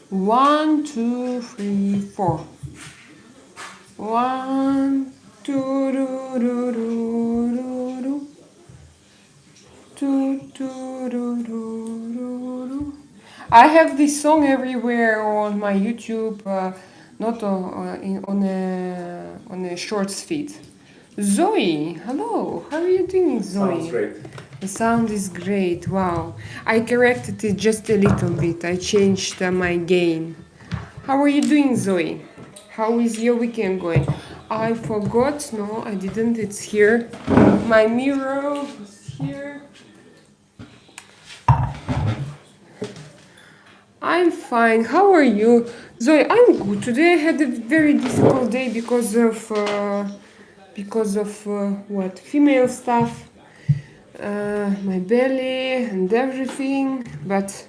1, 2, 3, 4. 1, 2, do, do, do, do, do. 2, 2, do, do, do, do. I have this song everywhere on my YouTube, not on a shorts feed. Zoe, hello. How are you doing, Zoe? Sounds great. The sound is great. Wow. I corrected it just a little bit. I changed my gain. How are you doing, Zoe? How is your weekend going? I forgot. No, I didn't. It's here. My mirror is here. I'm fine. How are you? Zoe, I'm good. Today I had a very difficult day because of what? Female stuff. My belly and everything, but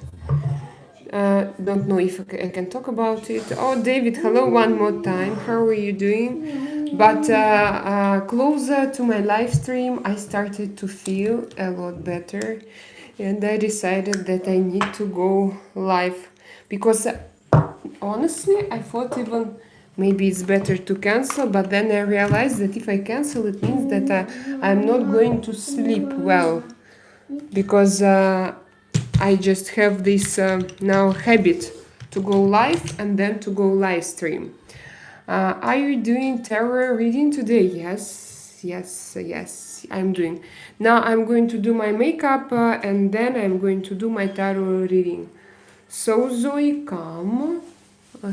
don't know if I can talk about it. Oh, David, hello one more time. How are you doing? But closer to my live stream, I started to feel a lot better, and I decided that I need to go live because honestly, I thought even maybe it's better to cancel, but then I realized that if I cancel, it means that I'm not going to sleep well because I just have this now habit to go live and then to go live stream. Are you doing tarot reading today? Yes, I'm doing. Now I'm going to do my makeup and then I'm going to do my tarot reading. So Zoe, come,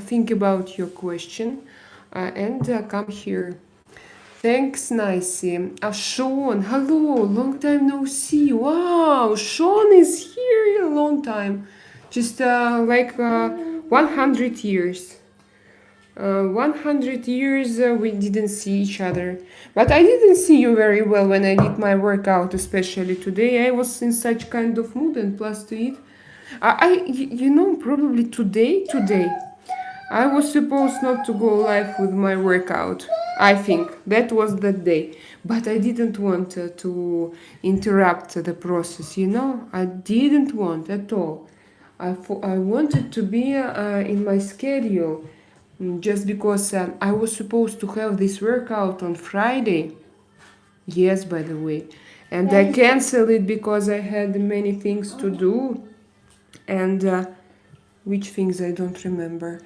think about your question and come here. Thanks, Nicey. Sean, hello, long time no see. Wow, Sean is here a long time. Just 100 years. 100 years we didn't see each other. But I didn't see you very well when I did my workout, especially today. I was in such kind of mood, and plus to it. Probably today, I was supposed not to go live with my workout. I think that was that day. But I didn't want to interrupt the process, I didn't want at all. I wanted to be in my schedule just because I was supposed to have this workout on Friday. Yes, by the way. And I canceled it because I had many things to do. And which things I don't remember.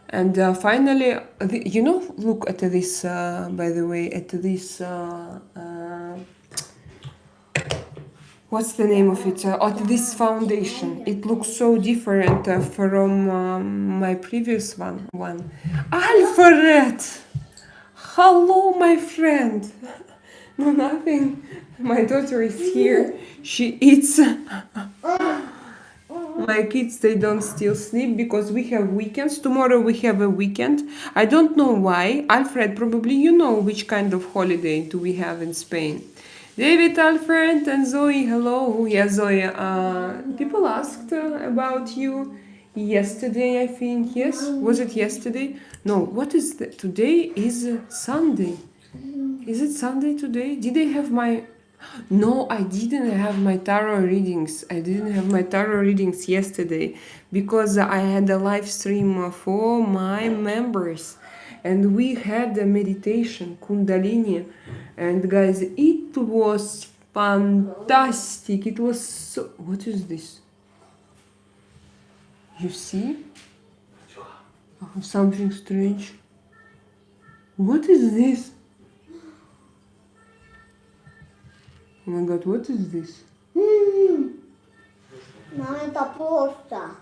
And finally, look at this, by the way, at this, what's the name of it? At this foundation. It looks so different from my previous one. Alfred! Hello, my friend! No, nothing. My daughter is here. She eats. My kids, they don't still sleep because we have weekends. Tomorrow we have a weekend. I don't know why. Alfred, probably you know which kind of holiday do we have in Spain. David, Alfred, and Zoe, hello. Yeah, Zoe, people asked about you yesterday, I think. Yes? Was it yesterday? No, what is that? Today is Sunday. Is it Sunday today? Did I have my... No, I didn't have my tarot readings. I didn't have my tarot readings yesterday because I had a live stream for my members and we had a meditation, Kundalini. And guys, it was fantastic. It was so... What is this? You see? Something strange. What is this? Oh my god, what is this? Это просто.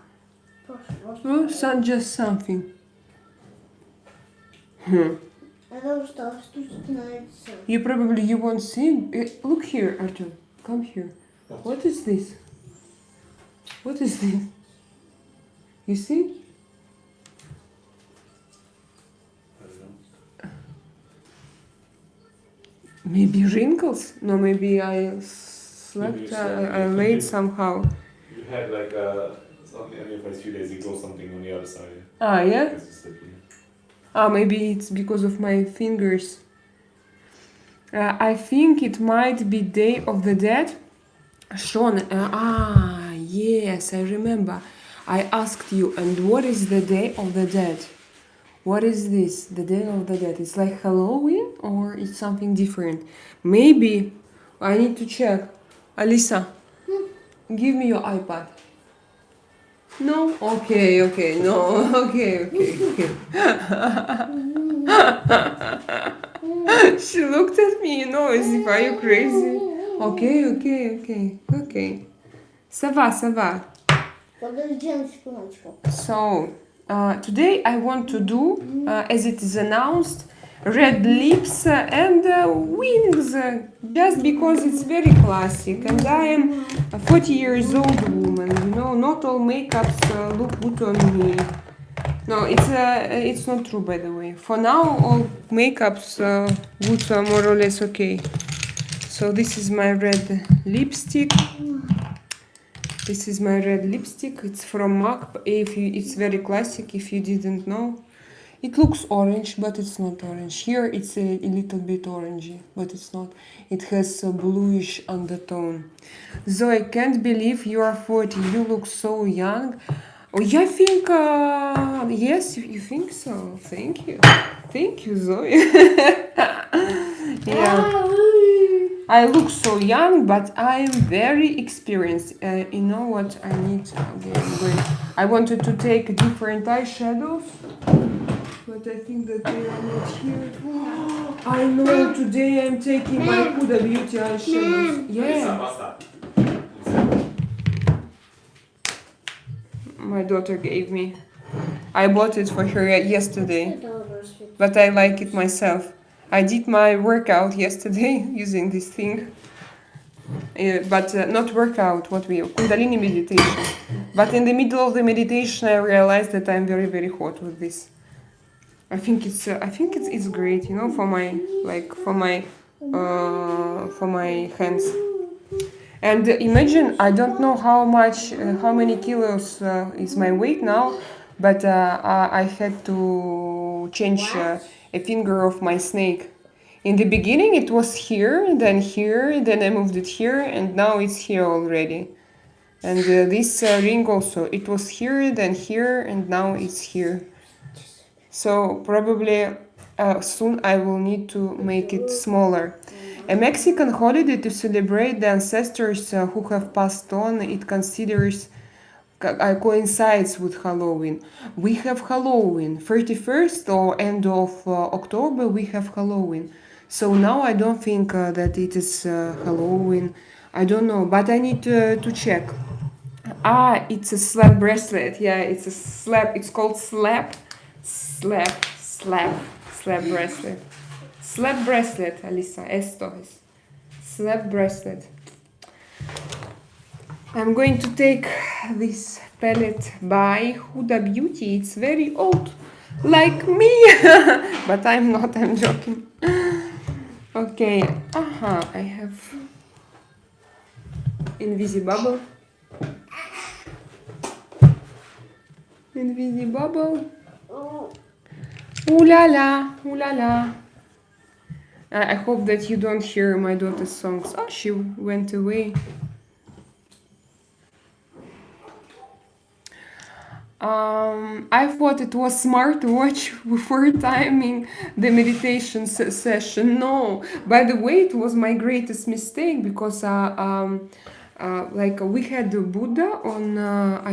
Oh, just something. Это что становится? You won't see. Look here, Artem. Come here. What is this? What is this? You see? I don't know. Maybe wrinkles? No, maybe I slept. I laid somehow. You had like something on your face a few days ago, something on the other side. Ah, yeah? Because it's like, Maybe it's because of my fingers. I think it might be Day of the Dead. Sean, yes, I remember. I asked you, and what is the Day of the Dead? What is this? The Day of the Dead? It's like Halloween or it's something different? Maybe I need to check. Alisa, give me your iPad. No? Okay, okay, no, okay, okay, okay. She looked at me, as if, are you crazy? Okay, okay, okay, okay. Ça va, ça va. Podejdziemy szpileczką. So, today I want to do, as it is announced, red lips and wings, just because it's very classic. And I am a 40 years old woman, not all makeups look good on me. No, it's not true, by the way. For now, all makeups look more or less okay. So this is my red lipstick. This is my red lipstick. It's from MAC. It's very classic. If you didn't know, it looks orange, but it's not orange. Here it's a little bit orangey, but it's not. It has a bluish undertone. So I can't believe you are 40. You look so young. Oh, I think, yes, you think so. Thank you. Thank you, Zoe. Yeah. I look so young, but I am very experienced. You know what I need? Okay, I wanted to take different eyeshadows, but I think that they are not here. I know, today I'm taking my Huda Beauty eyeshadows. Yeah. Basta. My daughter gave me. I bought it for her yesterday, but I like it myself. I did my workout yesterday using this thing, but not workout, Kundalini meditation. But in the middle of the meditation, I realized that I'm very, very hot with this. I think it's great, for my hands. And imagine, I don't know how many kilos is my weight now, but I had to change a finger of my snake. In the beginning it was here, then I moved it here, and now it's here already. And this ring also, it was here, then here, and now it's here. So probably soon I will need to make it smaller. A Mexican holiday to celebrate the ancestors who have passed on. It coincides with Halloween. We have Halloween, 31st or end of October we have Halloween. So now I don't think that it is Halloween. I don't know, but I need to check. It's a slap bracelet. Yeah, it's a slap. It's called slap bracelet. Slap bracelet, Alisa. Esto es. Slap bracelet. I'm going to take this palette by Huda Beauty. It's very old, like me. But I'm not, I'm joking. Okay, I have Invisibubble. Invisibubble. Ooh la la, ooh la la. I hope that you don't hear my daughter's songs. Oh, she went away. I thought it was smart to watch before timing the meditation session. No, by the way, it was my greatest mistake because we had the Buddha on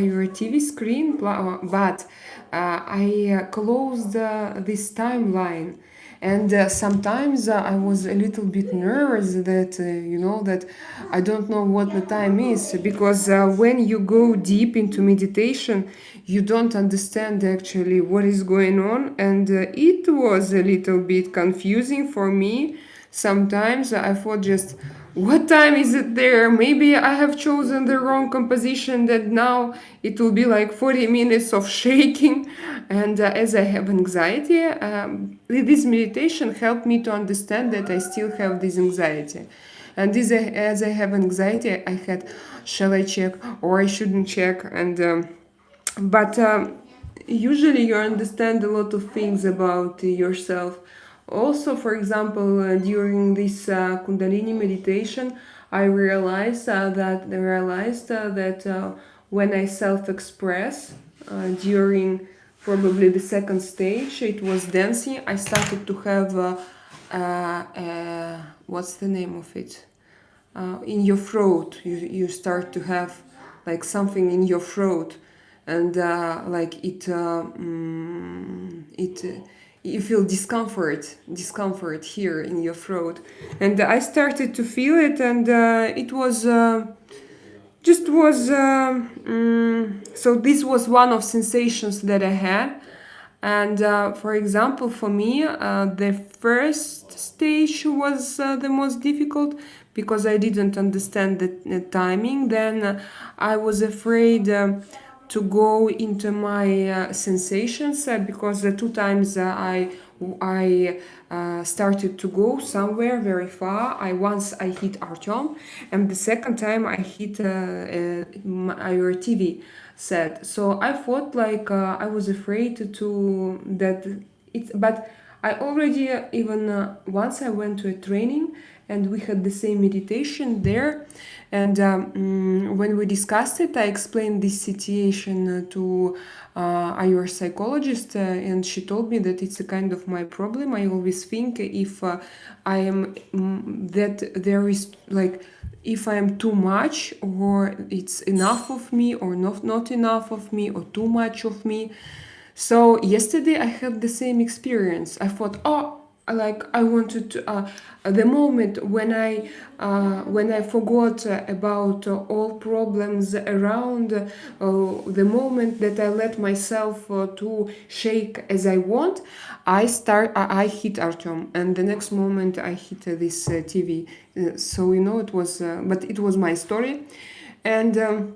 your TV screen, but I closed this timeline. And sometimes I was a little bit nervous that, that I don't know what the time is, because when you go deep into meditation, you don't understand actually what is going on. And it was a little bit confusing for me. Sometimes I thought just, what time is it there? Maybe I have chosen the wrong composition, that now it will be like 40 minutes of shaking. And as I have anxiety, this meditation helped me to understand that I still have this anxiety. And as I have anxiety, I had, shall I check or I shouldn't check? And but usually you understand a lot of things about yourself. Also, for example, during this Kundalini meditation, I realized that when I self-express during probably the second stage. It was dancing. I started to have what's the name of it? In your throat. You start to have like something in your throat, and like you feel discomfort here in your throat, and I started to feel it, and it was just was so this was one of sensations that I had. And for example, for me, the first stage was the most difficult because I didn't understand the timing. Then I was afraid to go into my sensations because the two times I started to go somewhere very far. Once I hit Artem, and the second time I hit our TV set. So I thought like I was afraid to that it's, but I already even once I went to a training and we had the same meditation there, and when we discussed it, I explained this situation to our psychologist, and she told me that it's a kind of my problem. I always think if I am that there is like if I am too much or it's enough of me or not enough of me or too much of me. So yesterday I had the same experience. I thought, oh, like I wanted to, the moment when I forgot about all problems around, the moment that I let myself to shake as I want, I hit Artem, and the next moment I hit this TV. So it was, but it was my story, and.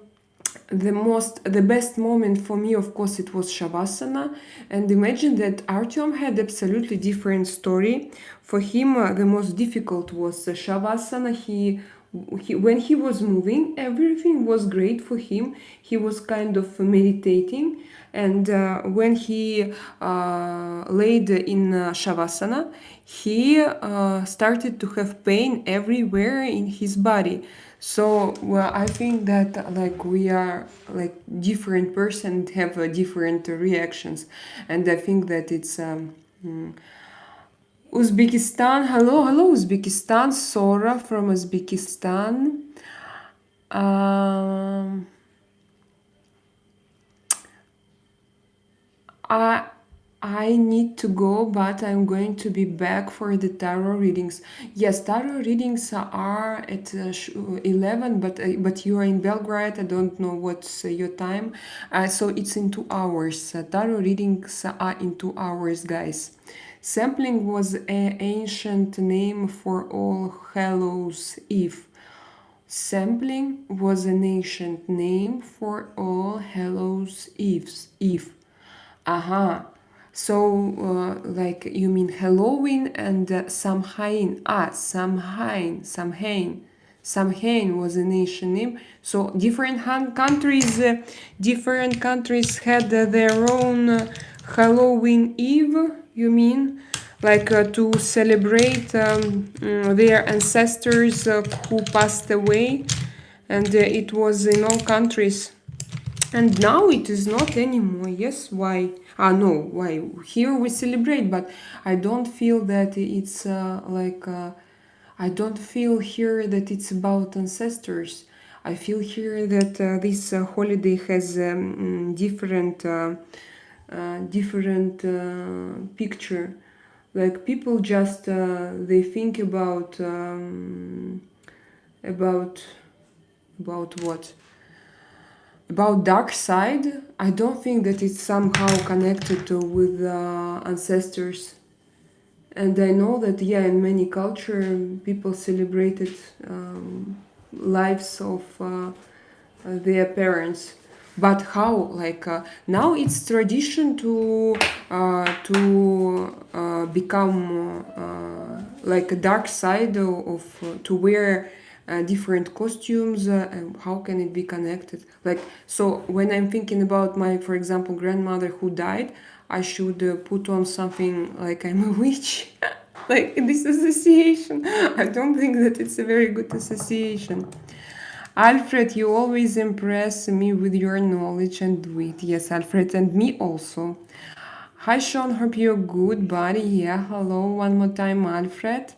The best moment for me, of course, it was Shavasana. And imagine that Artyom had absolutely different story. For him, the most difficult was Shavasana. He when he was moving, everything was great for him. He was kind of meditating, and when he laid in Shavasana, he started to have pain everywhere in his body. So well, I think that like we are like different persons have different reactions, and I think that it's Uzbekistan. Hello Uzbekistan. Sora from Uzbekistan. I need to go, but I'm going to be back for the tarot readings. Yes, tarot readings are at 11, but you are in Belgrade. I don't know what's your time. So it's in 2 hours. Tarot readings are in 2 hours, guys. Sampling was an ancient name for All Hallows Eve. Sampling was an ancient name for All Hallows Eve. Aha. So, like you mean Halloween and Samhain. Samhain was a nation name. So different countries had their own Halloween Eve. You mean, like to celebrate their ancestors who passed away, and it was in all countries. And now it is not anymore. Yes, why? No, why? Here we celebrate, but I don't feel that it's I don't feel here that it's about ancestors. I feel here that this holiday has different picture. Like people just they think about what? About dark side. I don't think that it's somehow connected with ancestors. And I know that in many cultures people celebrated lives of their parents. But how? Like now it's tradition to become like a dark side of to wear different costumes. And how can it be connected? Like, so when I'm thinking about my, for example, grandmother who died, I should put on something like I'm a witch. Like this association. I don't think that it's a very good association. Alfred, you always impress me with your knowledge and wit. Yes, Alfred, and me also. Hi, Sean. Hope you're good, buddy. Yeah, hello. One more time, Alfred.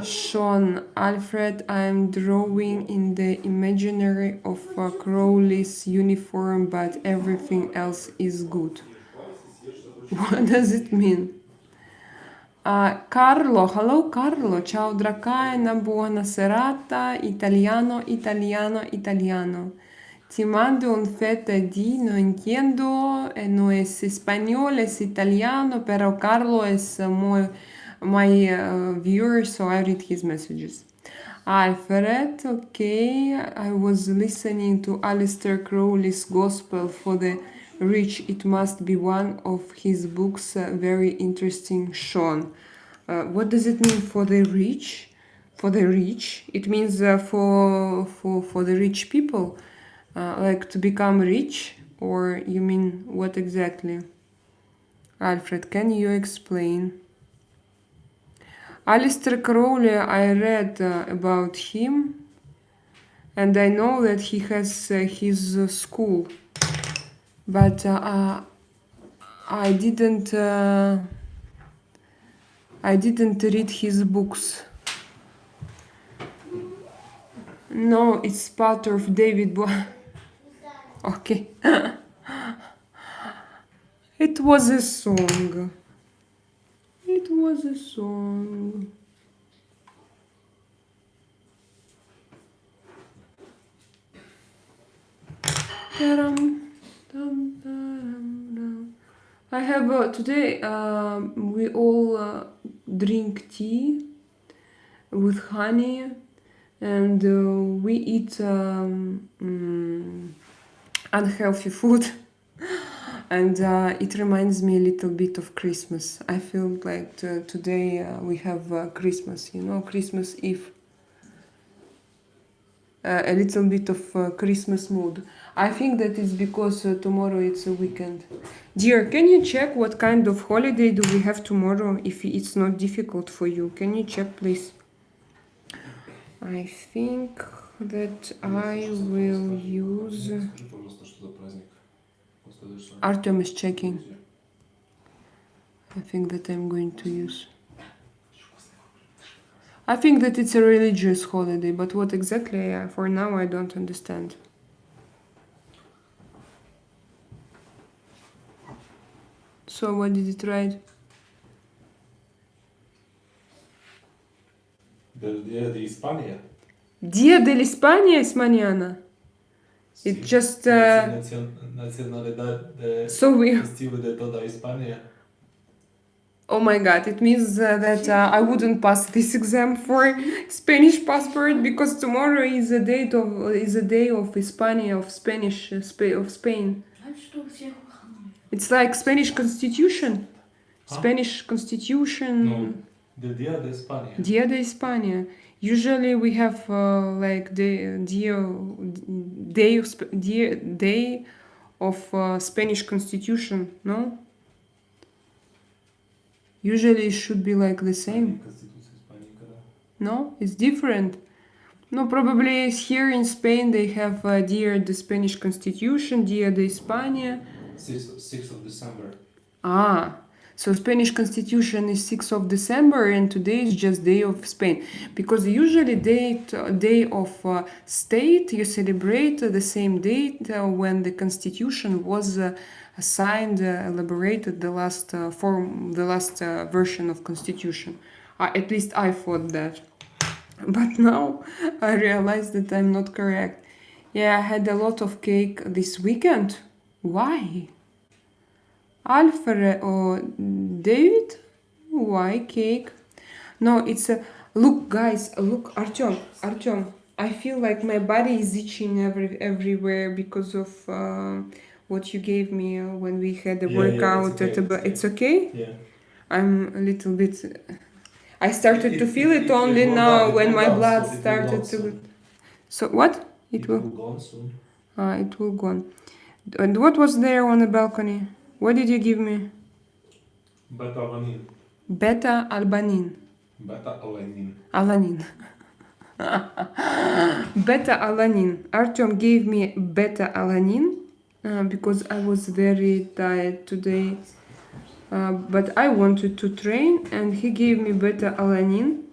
Sean, Alfred, I'm drawing in the imaginary of Crowley's uniform, but everything else is good. What does it mean? Carlo, hello Carlo, ciao Dracaena, buona serata, italiano, italiano, italiano. Ti mando un fetta di, no entiendo, no es español, es italiano, pero Carlo es my viewer, so I read his messages. Alfred, okay, I was listening to Aleister Crowley's Gospel for the Rich. It must be one of his books, very interesting, Sean. What does it mean for the rich? For the rich? It means for the rich people, like to become rich, or you mean what exactly? Alfred, can you explain? Aleister Crowley, I read about him, and I know that he has his school, but I didn't read his books. No, it's part of David Okay. It was a song. It was a song. I have today we all drink tea with honey, and we eat unhealthy food. And it reminds me a little bit of Christmas. I feel like today we have Christmas, Christmas Eve. A little bit of Christmas mood. I think that it's because tomorrow it's a weekend. Dear, can you check what kind of holiday do we have tomorrow, if it's not difficult for you? Can you check, please? I think that I will use... Artem is checking. I think that I'm going to use... I think that it's a religious holiday, but what exactly, for now, I don't understand. So, what did it write? Del Día de España. Dia de España es mañana. It just... Nacionalidad de so we... Festivo de toda España. Oh my god, it means that I wouldn't pass this exam for Spanish passport, because tomorrow is a day of Hispania, of Spanish, of Spain. It's like Spanish Constitution. Spanish Constitution. No, the Día de España. Dia de España. Usually we have like the day of Spanish Constitution, no? Usually it should be like the same. No, it's different. No, probably here in Spain they have Dia de Spanish Constitution, Dia de España. 6th of December. Ah, so Spanish Constitution is 6th of December, and today is just Day of Spain. Because usually day of state, you celebrate the same date when the Constitution was signed, elaborated, the last version of Constitution. At least I thought that. But now I realized that I'm not correct. Yeah, I had a lot of cake this weekend. Why? Alfred or David? Why cake? No, it's a... Look, guys, look, Artem. I feel like my body is itching everywhere because of what you gave me when we had the workout. It's okay? Yeah. I'm a little bit... I started to feel it only now when my blood started to... So what? It will go on soon. It will go on. And what was there on the balcony? What did you give me? Beta-alanin. Beta-albanin. Beta-alanin. Alanin. Beta-alanine. Artem gave me beta-alanine because I was very tired today. But I wanted to train, and he gave me beta-alanine.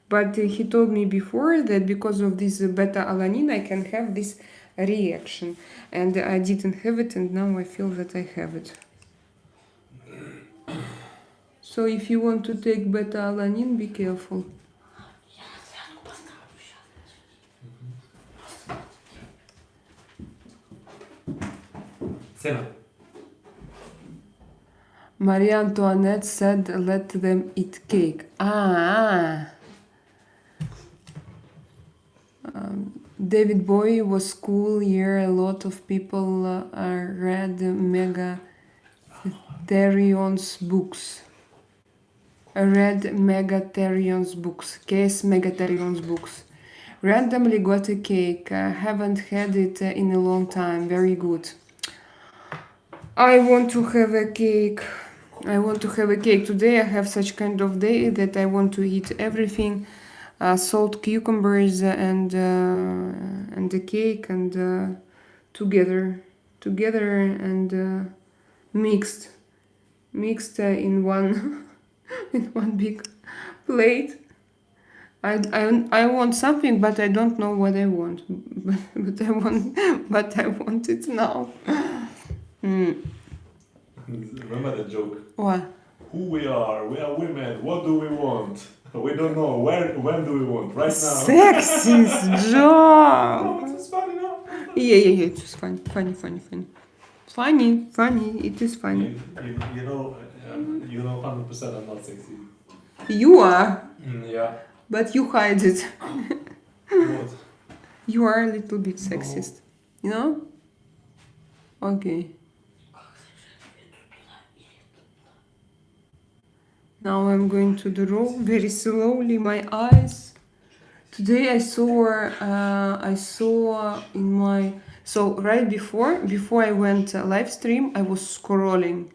But he told me before that because of this beta-alanine I can have this reaction. And I didn't have it, and now I feel that I have it. So if you want to take beta-alanine, be careful. Sena. Marie Antoinette said, let them eat cake. David Bowie was cool here. A lot of people read Megatherion's books. I read Megatherion's books. Case Megatherion's books. Randomly got a cake. Haven't had it in a long time. Very good. I want to have a cake. I want to have a cake. Today I have such kind of day that I want to eat everything. Salt cucumbers and the cake and together and mixed in one in one big plate. I want something, but I don't know what I want. But I want it now. Remember the joke? What? Who we are women. What do we want? We don't know. When do we want? Right now. Sexist joke. No, it's funny, no? Yeah. It was funny. It is funny. You know, 100% I'm not sexy. You are, Yeah. but you hide it. What? You are a little bit sexist. You know? Okay. Now I'm going to draw very slowly my eyes. Today I saw in my right before I went live stream, I was scrolling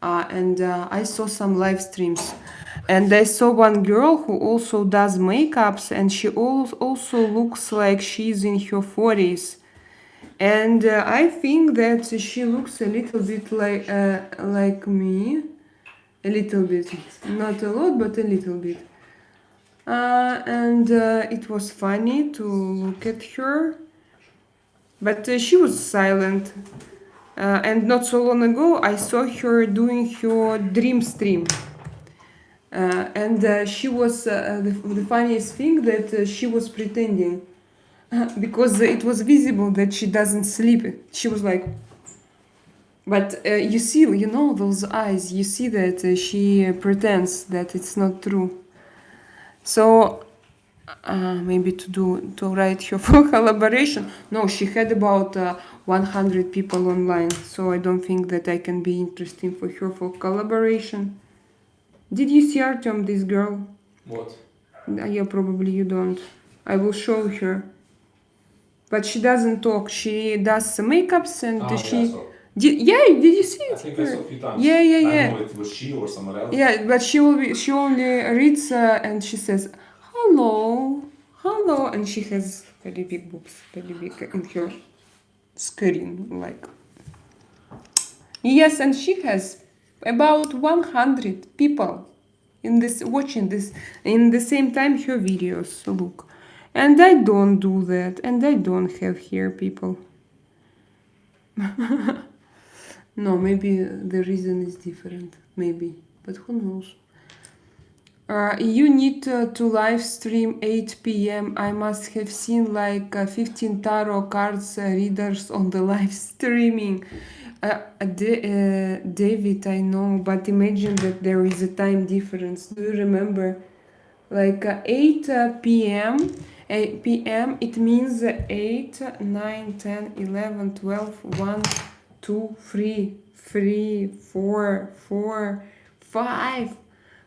and I saw some live streams, and I saw one girl who also does makeups, and she also looks like she's in her 40s, and I think that she looks a little bit like me. A little bit, not a lot, but a little bit. And it was funny to look at her, but she was silent. And not so long ago, I saw her doing her dream stream. And she was the funniest thing that she was pretending because it was visible that she doesn't sleep. She was like. But you see, you know those eyes, you see that she pretends that it's not true. So maybe to write her for collaboration. No, she had about 100 people online, so I don't think that I can be interesting for her for collaboration. Did you see Artem, this girl? What? Yeah, probably you don't. I will show her. But she doesn't talk. She does some makeups and she... Did you see it? I think I saw a few times. Yeah. I don't know if it was she or someone else. Yeah, but she only reads and she says hello, and she has very big boobs, very big in her screen, like. Yes, and she has about 100 people in this watching this in the same time her videos. Look, and I don't do that, and I don't have here people. No, maybe the reason is different, maybe, but who knows. You need to live stream 8 p.m. I must have seen like 15 tarot cards readers on the live streaming. David, I know, but imagine that there is a time difference. Do you remember? Like 8 p.m. 8 p.m. it means 8, 9, 10, 11, 12, 1, 2, 3, 4, 5.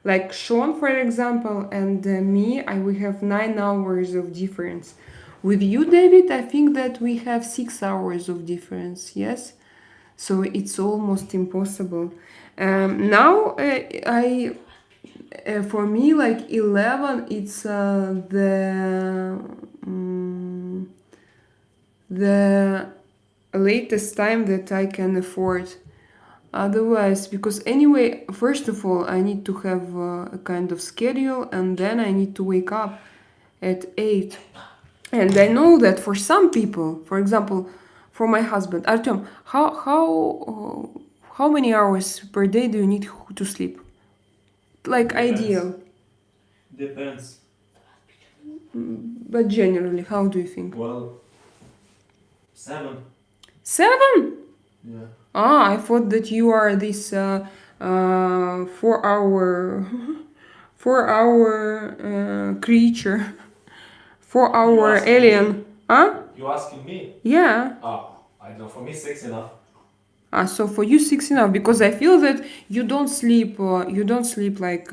Like Sean, for example, and me, we have 9 hours of difference. With you, David, I think that we have 6 hours of difference, yes? So it's almost impossible. Now, For me, like 11, it's the latest time that I can afford. Otherwise, because anyway, first of all, I need to have a kind of schedule, and then I need to wake up at 8. And I know that for some people, for example, for my husband, Artem, how many hours per day do you need to sleep? Like Depends. ideal, Depends. but generally, how do you think? Well, 7. 7? Yeah. Ah, I thought that you are this 4 hour 4 hour creature, 4 hour asking alien. Huh? You asking me? Yeah. I know. For me, 6 enough. So for you 6 enough, because I feel that you don't sleep like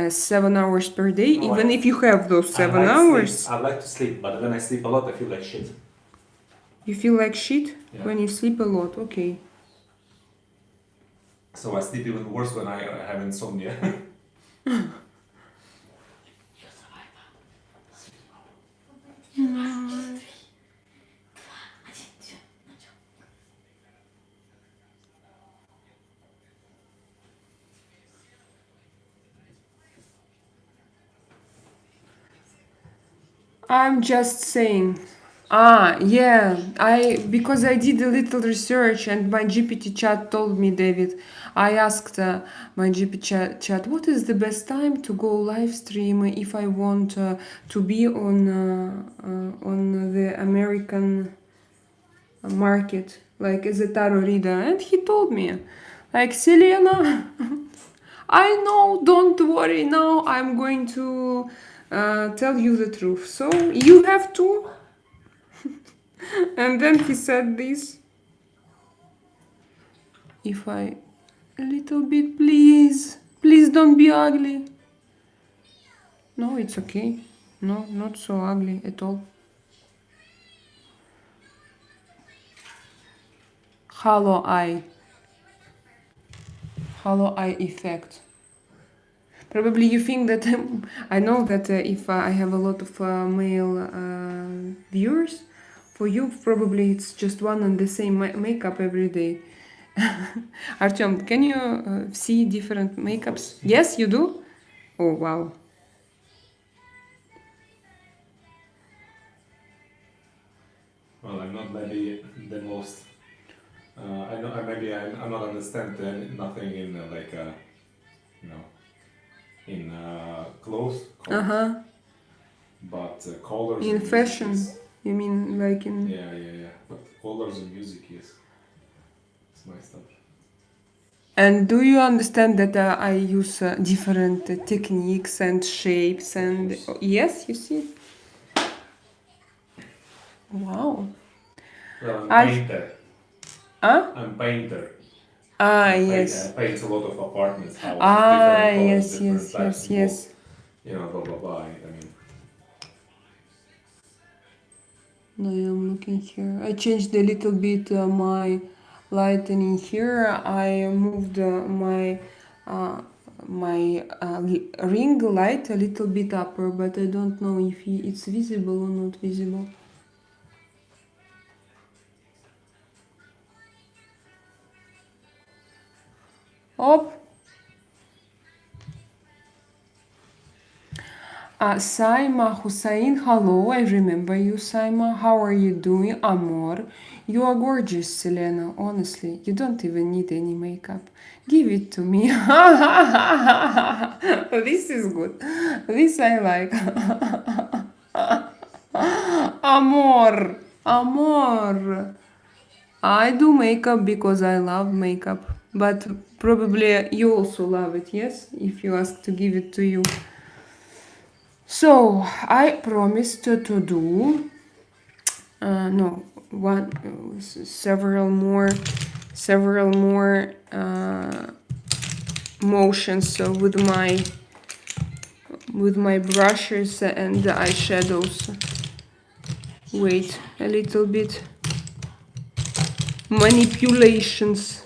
7 hours per day, No, even if you have those 7 hours. I like to sleep, but when I sleep a lot, I feel like shit. You feel like shit Yeah. when you sleep a lot. Okay. So I sleep even worse when I have insomnia. I'm just saying. Yeah. Because I did a little research and my GPT chat told me, David. I asked my GPT chat, what is the best time to go live stream if I want to be on the American market, like as a tarot reader, and he told me, like, Selena, I know, don't worry. Now I'm going to tell you the truth. So you have to. And then he said this. If I a little bit, please, please don't be ugly. No, it's okay. No, not so ugly at all. Hollow eye effect. Probably you think that I know that if I have a lot of male viewers, for you probably it's just one and the same makeup every day. Artem, can you see different makeups? Yes, you do? Oh, wow. Well, I'm not maybe the most. I know. Maybe I'm not understand nothing in in clothes. Uh-huh. But colors. In and music fashion. is- You mean like in... Yeah. But colors and music is. It's my stuff. And do you understand that I use different techniques and shapes and... Yes, you see? Wow. Well, I'm I've- painter. Huh? I'm painter. Yes. I paint a lot of apartments, houses, Yes, different yes, types of yes. walls, blah blah blah. I mean, No, I'm looking here. I changed a little bit my lighting here. I moved my ring light a little bit upper, but I don't know if it's visible or not visible. Op. Saima Hussein, hello, I remember you, Saima. How are you doing, Amor? You are gorgeous, Selena, honestly. You don't even need any makeup. Give it to me. This is good. This I like. Amor. Amor. I do makeup because I love makeup. But probably you also love it, yes? If you ask to give it to you. So I promised to do several more motions with my brushes and the eyeshadows. Wait a little bit. Manipulations.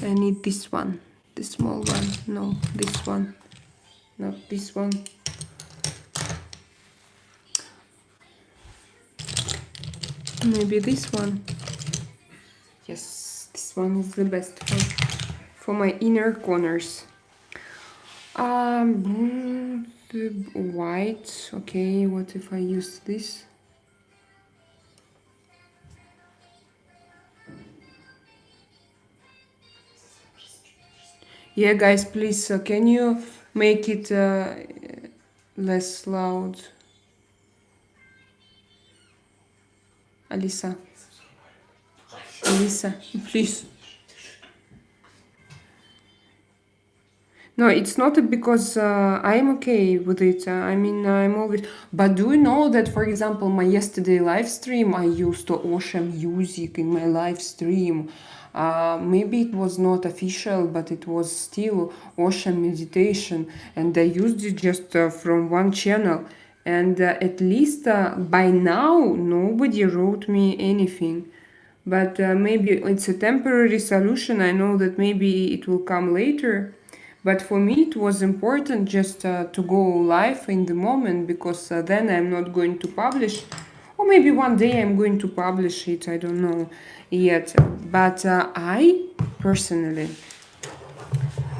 I need this one. the small one. No, this one. Not this one. Maybe this one. Yes, this one is the best one for my inner corners. The white. Okay, what if I use this? Yeah, guys, please, can you make it less loud? Alisa. Alisa, please. No, it's not because I'm okay with it. I mean, I'm always. But do you know that, for example, my yesterday live stream, I used ocean music in my live stream. Maybe it was not official, but it was still ocean meditation, and I used it just from one channel. And at least by now, nobody wrote me anything. But maybe it's a temporary solution. I know that maybe it will come later. But for me, it was important just to go live in the moment, because then I'm not going to publish. Or maybe one day I'm going to publish it, I don't know yet. But I personally,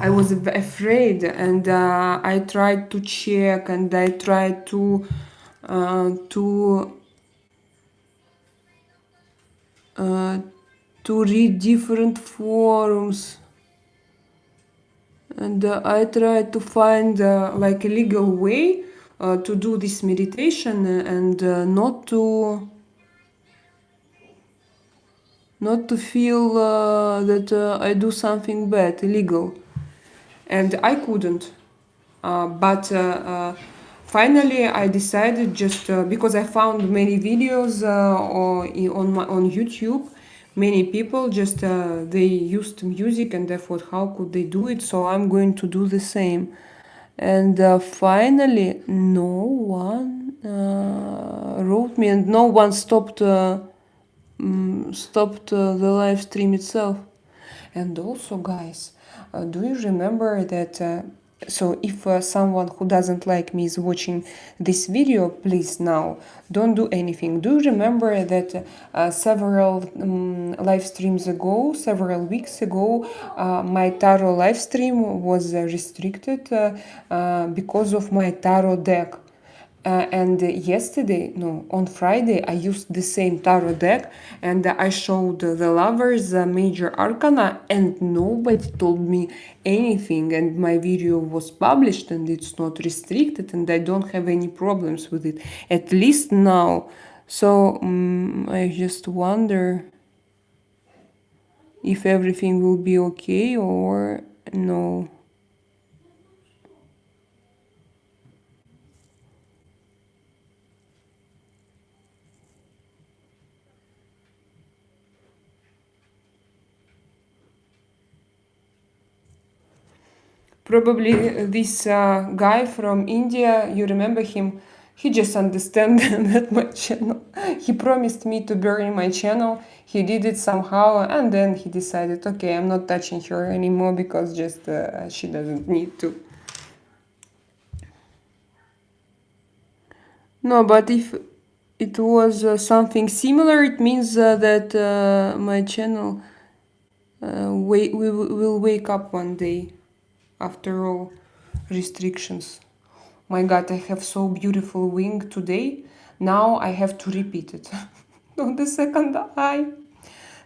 I was afraid, and I tried to check, and I tried to read different forums. And I tried to find like a legal way to do this meditation, and not to feel that I do something bad, illegal. And I couldn't. But finally I decided, just because I found many videos on YouTube. Many people just they used music, and I thought, how could they do it? So I'm going to do the same. And finally, no one wrote me, and no one stopped the live stream itself. And also, guys, do you remember that? So if someone who doesn't like me is watching this video, please now don't do anything. Do you remember that several live streams ago, several weeks ago, my tarot live stream was restricted because of my tarot deck? And yesterday, no, on Friday, I used the same tarot deck, and I showed the lovers major arcana, and nobody told me anything, and my video was published, and it's not restricted, and I don't have any problems with it, at least now. So I just wonder if everything will be okay or no. Probably this guy from India, you remember him? He just understand that my channel. He promised me to bury my channel. He did it somehow, and then he decided, okay, I'm not touching her anymore because just she doesn't need to. No, but if it was something similar, it means that my channel will wake up one day. After all restrictions. My God, I have so beautiful wing today. Now I have to repeat it on the second eye.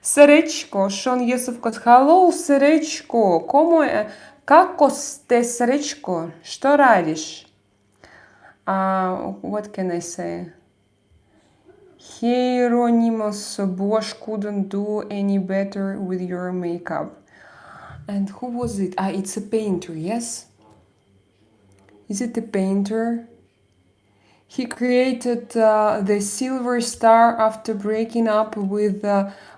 Srečko, Sean Jesovko. Hello, Srečko. Kako ste, Srečko? Što radiš? What can I say? Hieronymus Bosch couldn't do any better with your makeup. And who was it? It's a painter, yes? Is it a painter? He created the Silver Star after breaking up with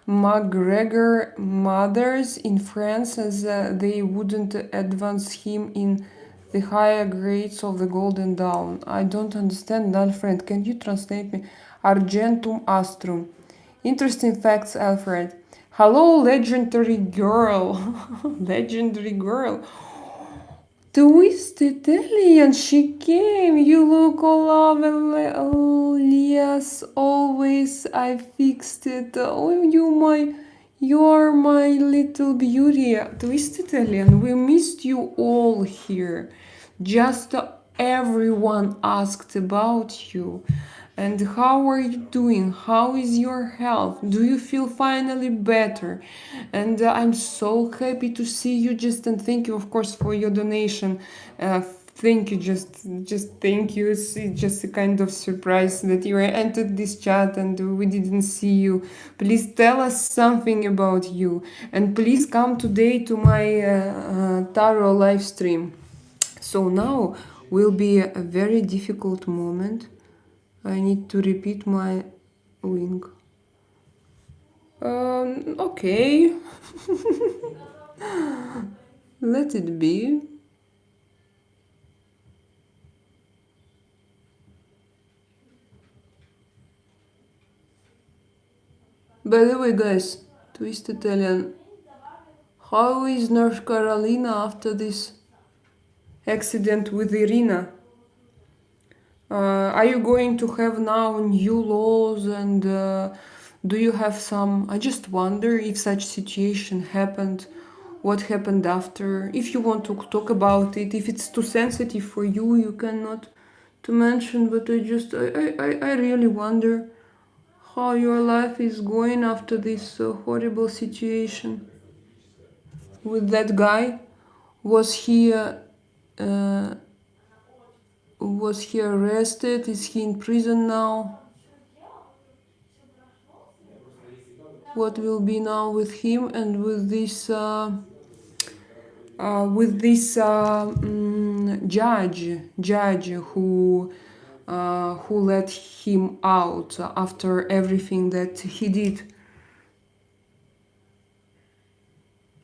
MacGregor mothers in France, as they wouldn't advance him in the higher grades of the Golden Dawn. I don't understand, Alfred. Can you translate me? Argentum Astrum. Interesting facts, Alfred. Hello, legendary girl. Legendary girl. Twisted alien, she came. You look all lovely. Oh, yes, always. I fixed it. Oh, you're my little beauty. Twisted alien, we missed you all here. Just everyone asked about you. And how are you doing? How is your health? Do you feel finally better? And I'm so happy to see you. Just and thank you, of course, for your donation. Thank you, just thank you. It's just a kind of surprise that you entered this chat and we didn't see you. Please tell us something about you, and please come today to my tarot live stream. So now will be a very difficult moment. I need to repeat my wing. Okay. Let it be. By the way, guys, Twisted Alien, how is North Carolina after this accident with Irina? Are you going to have now new laws and do you have some? I just wonder if such situation happened, what happened after. If you want to talk about it, if it's too sensitive for you, you cannot to mention. But I really wonder how your life is going after this horrible situation with that guy. Was he? Was he arrested? Is he in prison now? What will be now with him and with this judge who let him out after everything that he did?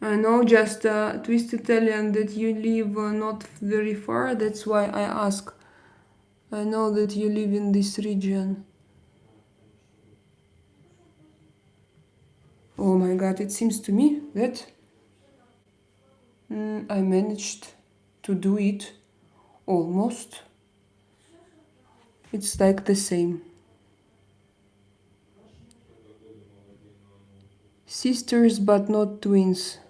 I know, just Twisted Alien, that you live not very far. That's why I ask. I know that you live in this region. Oh my god, it seems to me that I managed to do it almost. It's like the same. Sisters but not twins.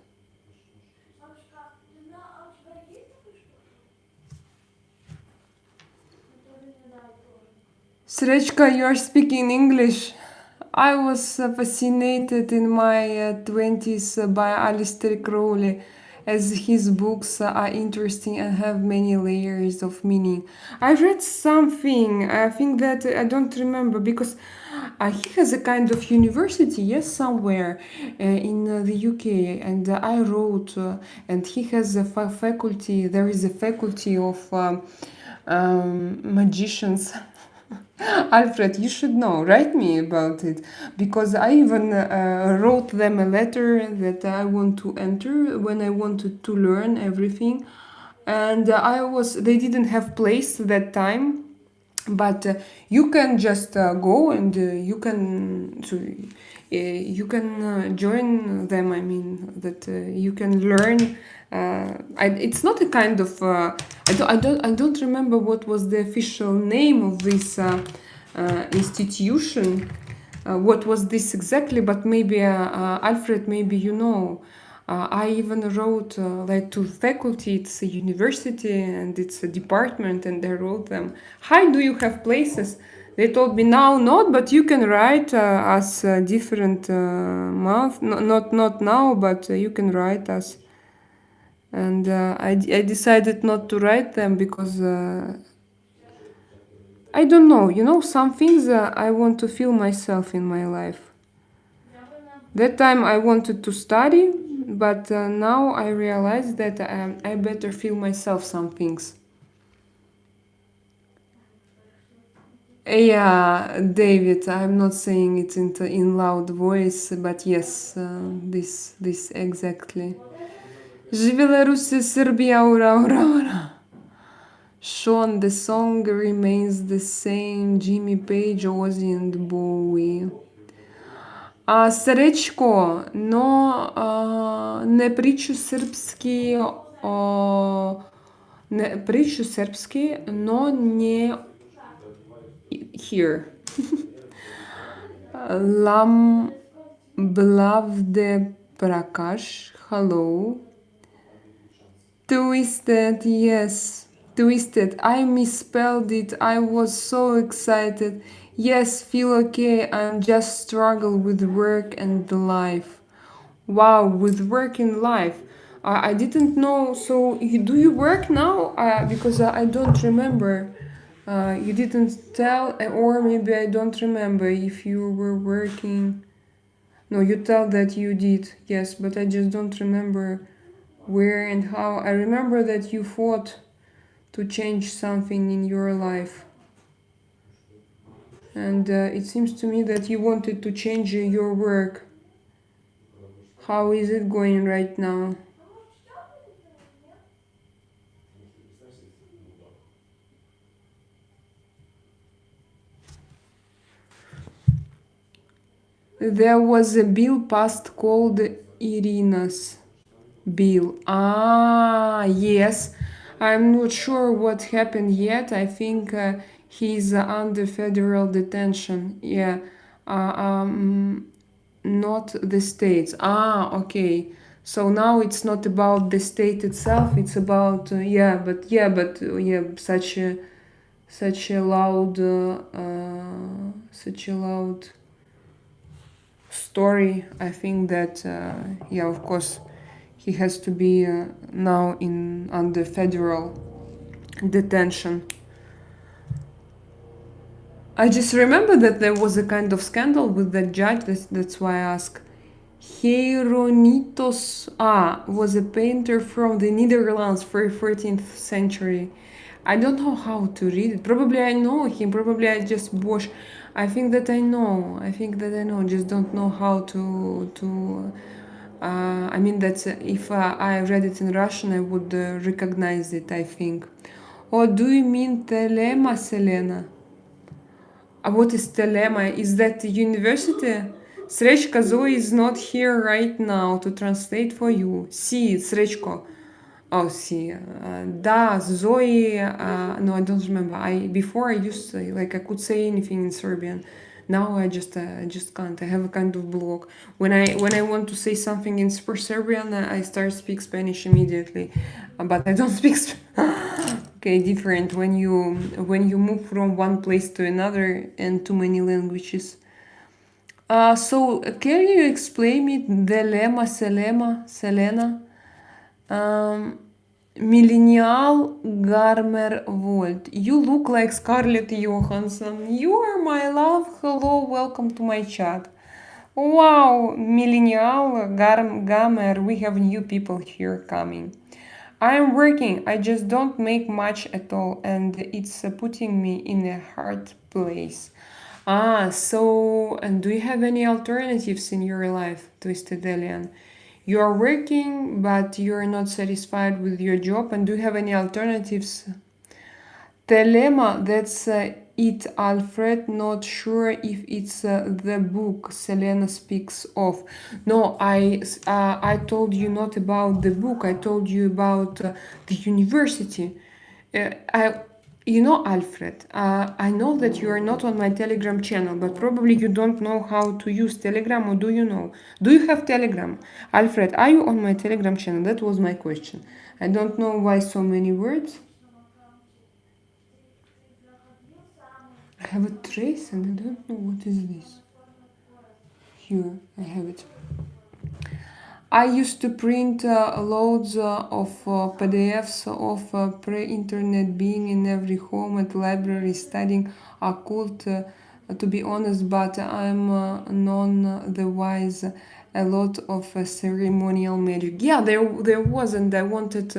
Srečka, you are speaking English. I was fascinated in my 20s by Aleister Crowley, as his books are interesting and have many layers of meaning. I read something, I think that I don't remember, because he has a kind of university, yes, somewhere in the UK, and I wrote, and he has a faculty, there is a faculty of magicians. Alfred, you should know, write me about it, because I even wrote them a letter that I want to enter when I wanted to learn everything. And they didn't have place that time, but you can just go and you can join them. I mean that you can learn. It's not a kind of I don't remember what was the official name of this institution. What was this exactly? But maybe Alfred, maybe you know. I even wrote like to faculty, it's a university and it's a department, and I wrote them, hi, do you have places? They told me now not, but you can write us different month, not now, but you can write us. And I decided not to write them because I don't know, some things I want to feel myself in my life. That time I wanted to study, but now I realize that I better feel myself some things. Yeah, David, I'm not saying it in loud voice, but yes, this exactly. Živela Rusija, Serbia, ura, ura, ura. Sean, the song remains the same. Jimmy Page, Ozzy and Bowie. Srećko, no ne priču srpski, ne priču srpski, no nje here. Lam Blavde Prakash, hello. Twisted, yes. Twisted. I misspelled it. I was so excited. Yes, feel okay. I'm just struggle with work and life. Wow, with work and life. I didn't know. So, do you work now? Because I don't remember. You didn't tell, or maybe I don't remember if you were working. No, you tell that you did, yes, but I just don't remember where and how. I remember that you fought to change something in your life. And it seems to me that you wanted to change your work. How is it going right now? There was a bill passed called Irina's bill. Yes. I'm not sure what happened yet. I think he's under federal detention. Yeah. Not the states. Okay. So now it's not about the state itself. It's about such a loud story. I think that of course he has to be now under federal detention. I just remember that there was a kind of scandal with that judge. That's why I ask. Hieronytos was a painter from the Netherlands for 14th century. I don't know how to read it. Probably I know him. Probably I just wash. I think that I know. Just don't know how to. I mean that if I read it in Russian, I would recognize it. I think. Or do you mean Telema, Selena? What is Telema? Is that university? Srečka, Zoe is not here right now to translate for you. Si, Srečko. Oh, si. Da, Zoe. No, I don't remember. Before I used to, I could say anything in Serbian. Now I just can't. I have a kind of block. When I want to say something in Serbian, I start speak Spanish immediately, but I don't speak. Okay, different when you move from one place to another and too many languages. So can you explain me Delema, Selena? Millennial Garmer Volt. You look like Scarlett Johansson. You are my love. Hello, welcome to my chat. Wow, Millennial Gamer. We have new people here coming. I am working. I just don't make much at all, and it's putting me in a hard place. And do you have any alternatives in your life, Twisted Alien? You are working, but you are not satisfied with your job, and do you have any alternatives? Telema, that's it, Alfred. Not sure if it's the book Selena speaks of. No, I told you not about the book. I told you about the university. Alfred, I know that you are not on my Telegram channel, but probably you don't know how to use Telegram, or do you know? Do you have Telegram? Alfred, are you on my Telegram channel? That was my question. I don't know why so many words. I have a trace and I don't know what is this. Here, I have it. I used to print loads of PDFs of pre-internet being in every home at library studying occult, to be honest, but I'm none the wise. A lot of ceremonial magic. Yeah, there was, and I wanted,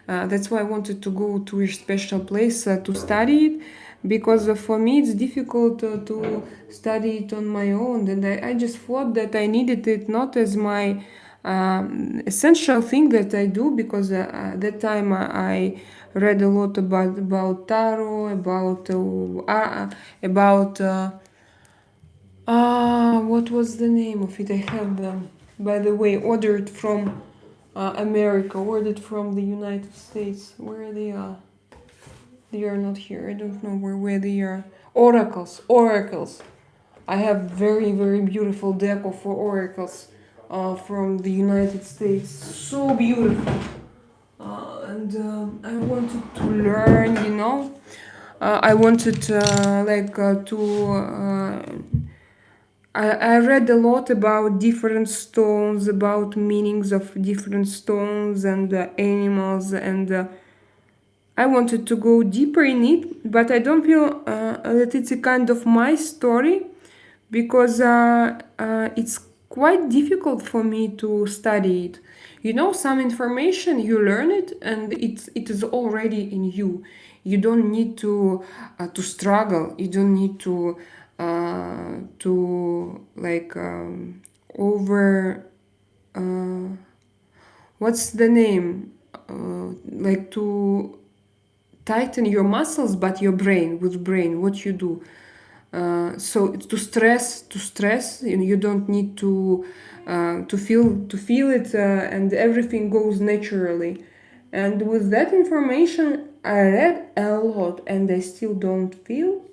that's why I wanted to go to a special place to study it, because for me it's difficult to study it on my own, and I just thought that I needed it not as my essential thing that I do, because at that time I read a lot about tarot, about What was the name of it? I have them. By the way, ordered from America, ordered from the United States. Where they are? They are not here. I don't know where they are. Oracles. Oracles. I have very, very beautiful deco for oracles from the United States. So beautiful. And I wanted to learn, you know. I wanted I read a lot about different stones, about meanings of different stones and animals, and I wanted to go deeper in it, but I don't feel that it's a kind of my story because it's quite difficult for me to study it. You know, some information you learn it, and it is already in you. You don't need to struggle. You don't need to over what's the name like to tighten your muscles, but your brain with brain what you do. So to stress, you don't need to feel it, and everything goes naturally. And with that information, I read a lot, and I still don't feel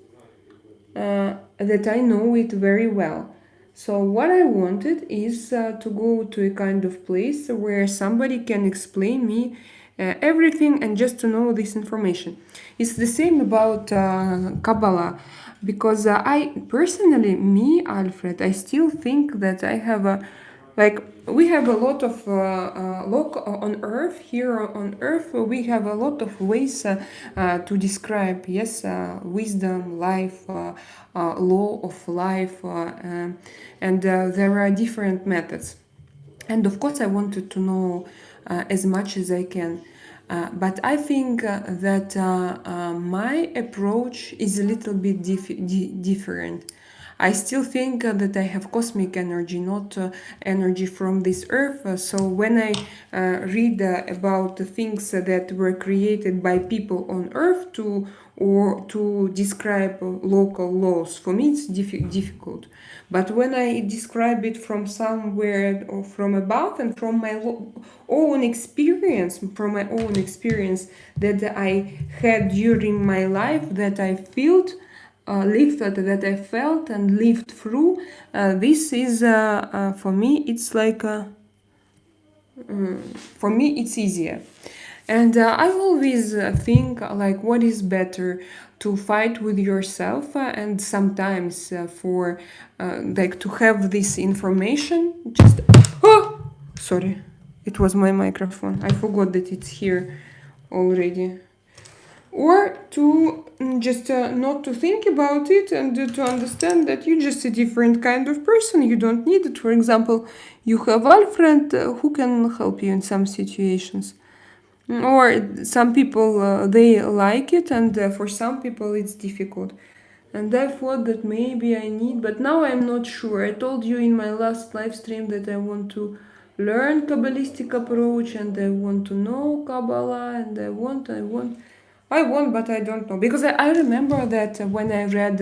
that I know it very well. So what I wanted is to go to a kind of place where somebody can explain me everything and just to know this information. It's the same about Kabbalah, because I personally, me, Alfred, I still think that I have a we have a lot of look on earth here on earth we have a lot of ways to describe wisdom, life, law of life, and there are different methods, and of course I wanted to know as much as I can. But I think that my approach is a little bit different. I still think that I have cosmic energy, not energy from this earth. So when I read about the things that were created by people on earth to describe local laws, for me it's difficult. But when I describe it from somewhere or from above and from my own experience, that I had during my life, that I felt, that I felt and lived through, this is for me. It's like for me it's easier. And I always think like what is better, to fight with yourself and sometimes for like to have this information just sorry, it was my microphone, I forgot that it's here already, or to just not to think about it and to understand that you're just a different kind of person. You don't need it. For example, you have Alfred who can help you in some situations, or some people they like it, and for some people it's difficult. And I thought that maybe I need, but now I'm not sure. I told you in my last live stream that I want to learn Kabbalistic approach, and I want to know Kabbalah, and I want, but I don't know. Because I remember that when I read,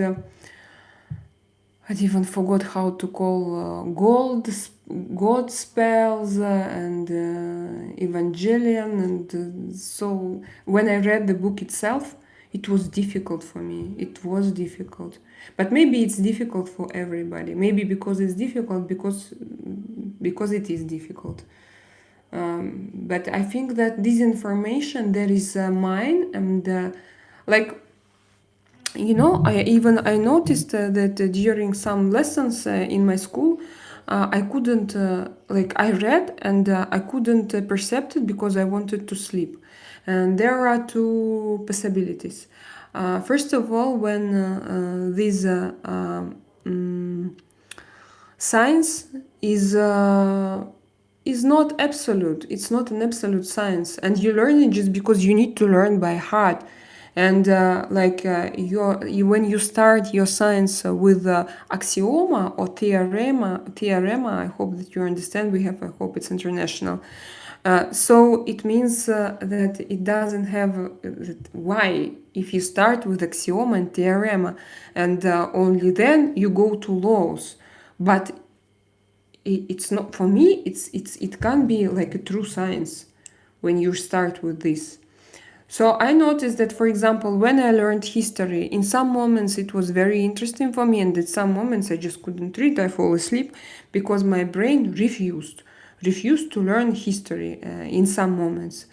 I even forgot how to call God spells and Evangelion, and so when I read the book itself, it was difficult for me. It was difficult, but maybe it's difficult for everybody. Maybe because it's difficult, because it is difficult. But I think that this information that is mine, and you know, I noticed that during some lessons in my school, I couldn't I read and I couldn't perceive it because I wanted to sleep. And there are two possibilities. First of all, when this science is not absolute. It's not an absolute science, and you learn it just because you need to learn by heart. And when you start your science with axioma or theorema, I hope that you understand. I hope it's international. So it means that it doesn't have why. If you start with axioma and theorema, and only then you go to laws, but it's not, for me. It can't be like a true science when you start with this. So I noticed that, for example, when I learned history, in some moments it was very interesting for me, and at some moments I just couldn't read. I fall asleep because my brain refused to learn history in some moments.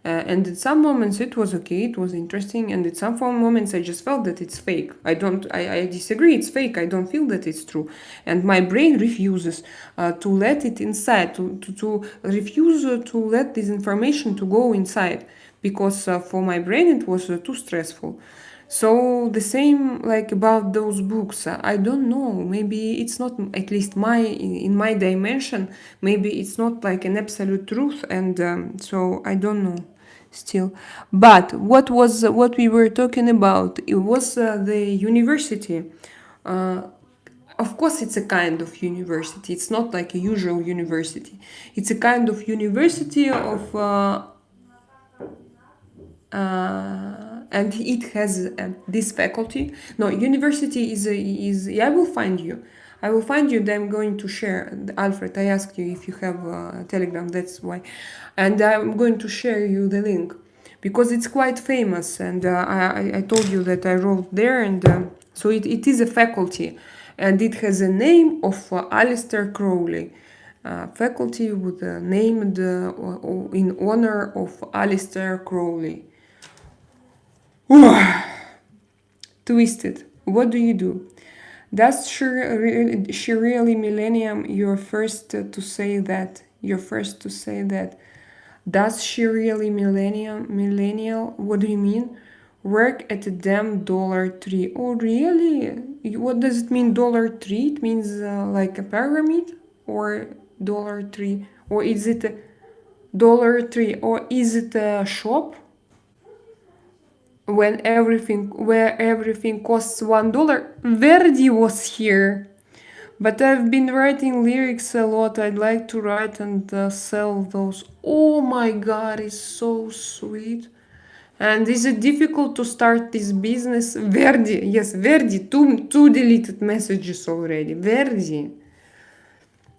And at some moments it was okay, it was interesting, and at some moments I just felt that it's fake. I disagree, it's fake. I don't feel that it's true, and my brain refuses to let it inside, to refuse to let this information to go inside, because for my brain it was too stressful. So the same like about those books. I don't know. Maybe it's not, at least in my dimension. Maybe it's not like an absolute truth, and so I don't know still. But what we were talking about? It was the university. Of course, it's a kind of university. It's not like a usual university. It's a kind of university of. And it has this faculty. No, university is. I will find you. Then I'm going to share. Alfred, I asked you if you have a Telegram. That's why, and I'm going to share you the link because it's quite famous. And I told you that I wrote there, and so it is a faculty, and it has a name of Aleister Crowley. Faculty with named in honor of Aleister Crowley. Twisted. What do you do? Does she really millennium? You're first to say that. Does she really millennial? What do you mean? Work at a damn $3. Oh, really? What does it mean, $3? It means like a pyramid, or $3, or is it a $3, or is it a shop? Where everything costs $1. Verdi was here. But I've been writing lyrics a lot. I'd like to write and sell those. Oh my god, it's so sweet. And is it difficult to start this business? Verdi, yes, Verdi. Two deleted messages already. Verdi.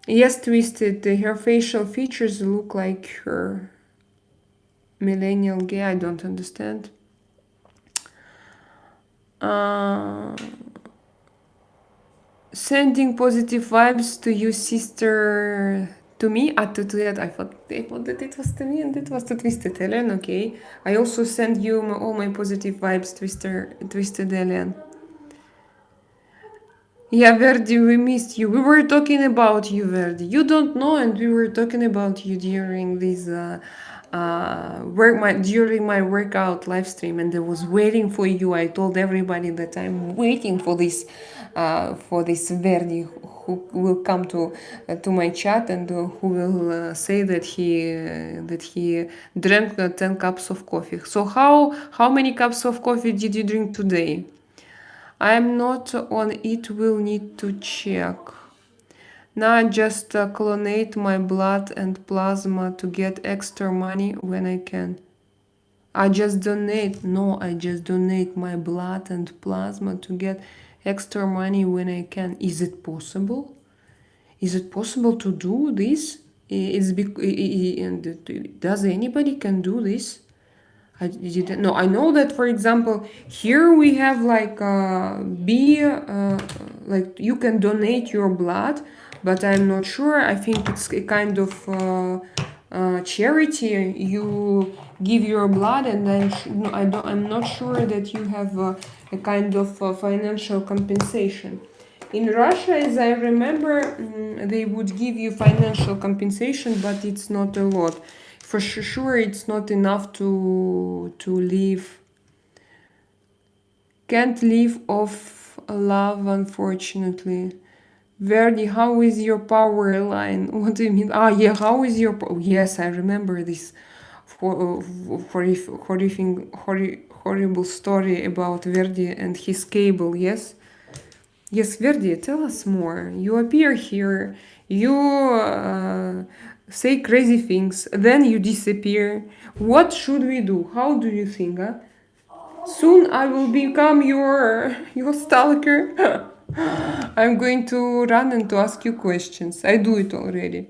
Yes, Twisted. Her facial features look like her. Millennial gay, I don't understand. Sending positive vibes to you, sister. To me, I thought that it was to me, and it was to Twisted Ellen. Okay, I also send you all my positive vibes, Twisted Ellen. Yeah, Verdi, we missed you. We were talking about you, Verdi. You don't know, and we were talking about you during this during my workout live stream, and I was waiting for you. I told everybody that I'm waiting for this Verdi who will come to my chat, and who will say that he drank 10 cups of coffee. So how many cups of coffee did you drink today? I'm not on it, will need to check. Now I just clonate my blood and plasma to get extra money when I can. I just donate my blood and plasma to get extra money when I can. Is it possible? Is it possible to do this? Does anybody can do this? I didn't know. I know that, for example, here we have like like you can donate your blood, but I'm not sure. I think it's a kind of charity. You give your blood, and I'm not sure that you have a kind of financial compensation. In Russia, as I remember, they would give you financial compensation, but it's not a lot. For sure, it's not enough to live. Can't live off love, unfortunately. Verdi, how is your power line? What do you mean? Yeah, how is your... Yes, I remember this horrifying horrible story about Verdi and his cable, yes? Yes, Verdi, tell us more. You appear here, you say crazy things, then you disappear. What should we do? How do you think? Huh? Soon I will become your stalker. I'm going to run and to ask you questions. I do it already.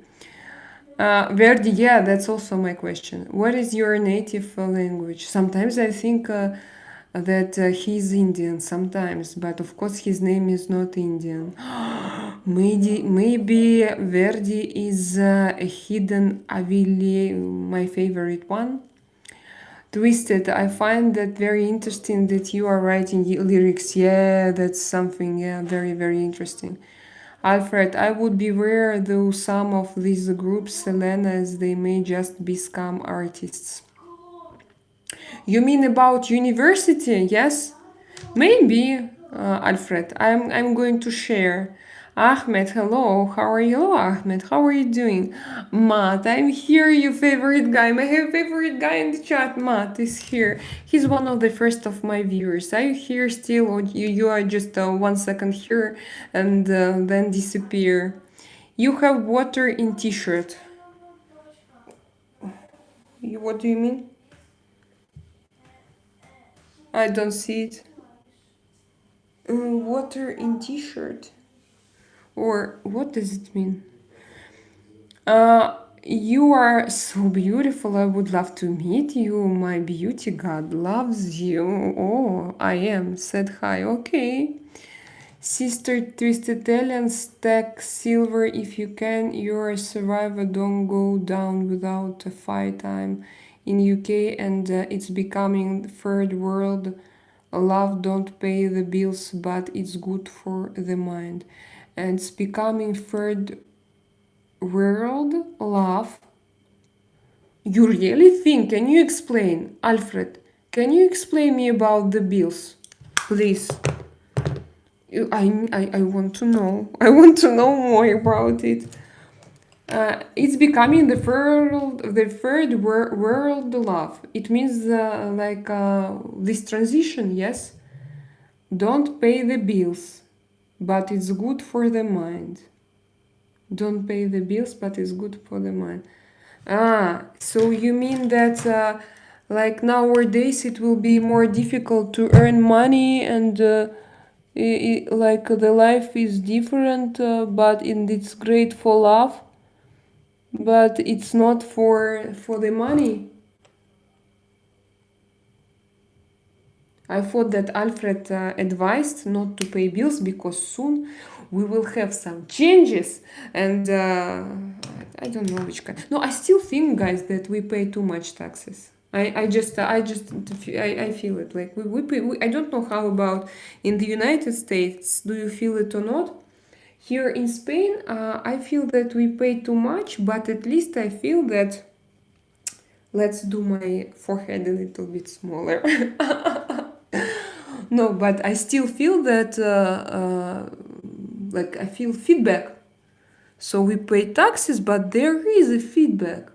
Verdi, yeah, that's also my question. What is your native language? Sometimes I think that he's Indian, sometimes, but of course his name is not Indian. Maybe Verdi is a hidden Avili, my favorite one. Twisted, I find that very interesting that you are writing lyrics. Yeah, that's something, yeah, very, very interesting. Alfred, I would beware though some of these groups, Selena, as they may just be scam artists. You mean about university? Yes? Maybe, Alfred. I'm going to share. Ahmed, hello. How are you? Hello, Ahmed. How are you doing? Matt, I'm here, your favorite guy. My favorite guy in the chat, Matt, is here. He's one of the first of my viewers. Are you here still, or you are just 1 second here and then disappear? You have water in t-shirt. What do you mean? I don't see it. Water in t-shirt. Or what does it mean? You are so beautiful. I would love to meet you. My beauty god loves you. Oh, I am. Said hi. Okay. Sister Twisted Alien, stack silver if you can. You're a survivor. Don't go down without a fight. I'm in UK and it's becoming third world. Love don't pay the bills, but it's good for the mind. And it's becoming third world love. You really think? Can you explain, Alfred? Can you explain me about the bills, please? I want to know. I want to know more about it. It's becoming the third world love. It means this transition, yes. Don't pay the bills, but it's good for the mind. Don't pay the bills, but it's good for the mind. So you mean that like nowadays it will be more difficult to earn money and like the life is different, but it's great for love, but it's not for the money. I thought that Alfred advised not to pay bills because soon we will have some changes and I don't know which kind. No, I still think, guys, that we pay too much taxes. I feel it like we pay. I don't know how about in the United States. Do you feel it or not? Here in Spain, I feel that we pay too much, but at least I feel that. Let's do my forehead a little bit smaller. No, but I still feel that like I feel feedback. So we pay taxes, but there is a feedback.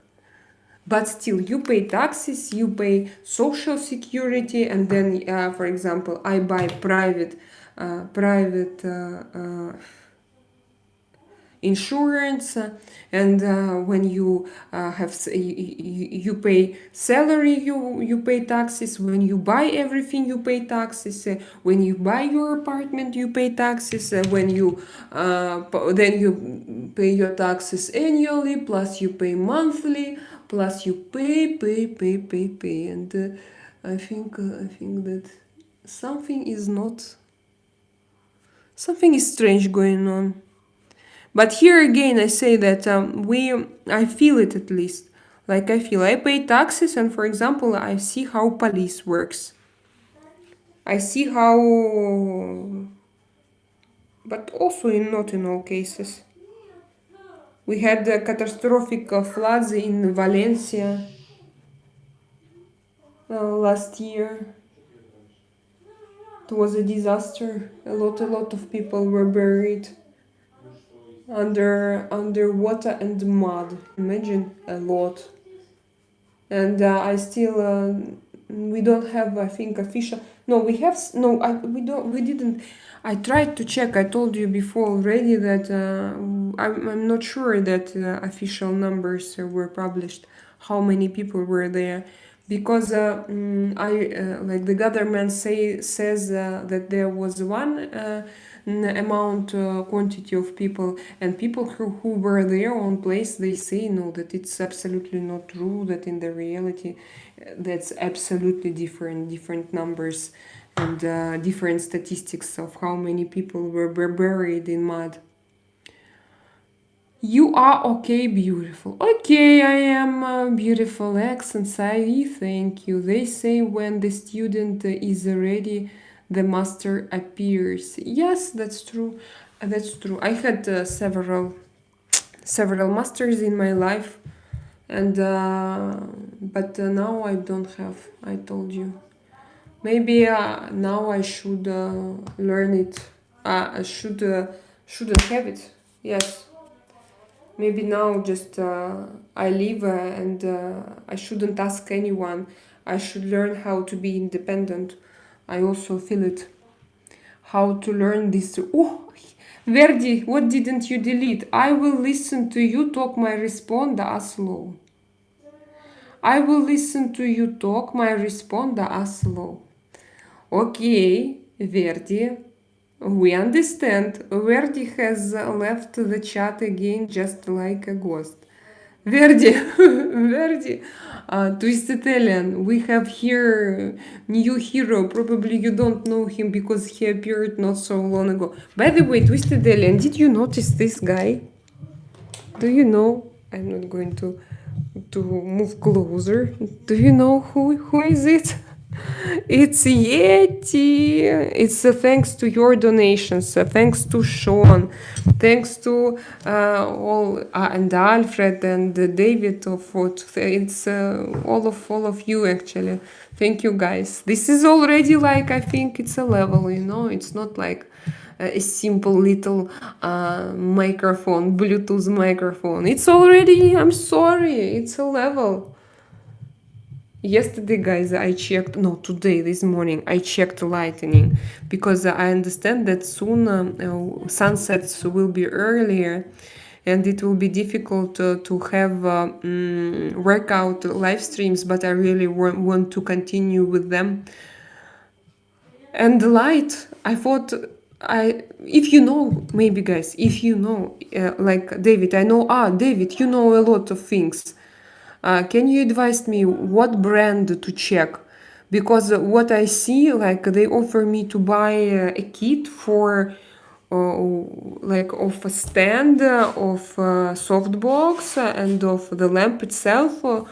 But still, you pay taxes, you pay social security, and then, for example, I buy private insurance, and when you you pay salary, you pay taxes. When you buy everything, you pay taxes. When you buy your apartment, you pay taxes. When you then you pay your taxes annually, plus you pay monthly, plus you pay, and I think that something is strange going on. But here again, I say that I feel it at least. Like I pay taxes, and for example, I see how police works. I see how, but also not in all cases. We had catastrophic floods in Valencia last year. It was a disaster. A lot of people were buried under water and mud. Imagine, a lot. And I still we don't have, I think, official. No, we have. No, we don't. We didn't. I tried to check. I told you before already that I'm not sure that official numbers were published. How many people were there? Because like the government says that there was one amount quantity of people, and people who were there on place, they say no, that it's absolutely not true, that in the reality that's absolutely different numbers and different statistics of how many people were buried in mud. You are okay, beautiful. Okay, I am beautiful. Excellent, Sai. Thank you. They say when the student is ready, the master appears. Yes, that's true. That's true. I had several masters in my life, and but now I don't have. I told you. Maybe now I should learn it. I shouldn't have it. Yes. Maybe now just I live and I shouldn't ask anyone. I should learn how to be independent. I also feel it. How to learn this. Oh, Verdi, what didn't you delete? I will listen to you talk, my respond as slow. I will listen to you talk, my respond as slow. Okay, Verdi. We understand. Verdi has left the chat again just like a ghost. Verdi, Verdi, Twisted Alien, we have here new hero. Probably you don't know him because he appeared not so long ago. By the way, Twisted Alien, did you notice this guy? Do you know? I'm not going to move closer. Do you know who is it? It's Yeti. It's thanks to your donations. Thanks to Sean. Thanks to all and Alfred and David of what. It's all of you actually. Thank you guys. This is already like, I think it's a level. You know, it's not like a simple little microphone, Bluetooth microphone. It's already. I'm sorry. It's a level. Yesterday, guys, I checked, no, today, this morning, I checked lightning because I understand that soon sunsets will be earlier and it will be difficult to have workout live streams, but I really want to continue with them. And the light, I thought, if you know, maybe guys, if you know, like David, I know, David, you know a lot of things. Can you advise me what brand to check? Because what I see, like they offer me to buy a kit for like of a stand, of softbox and of the lamp itself for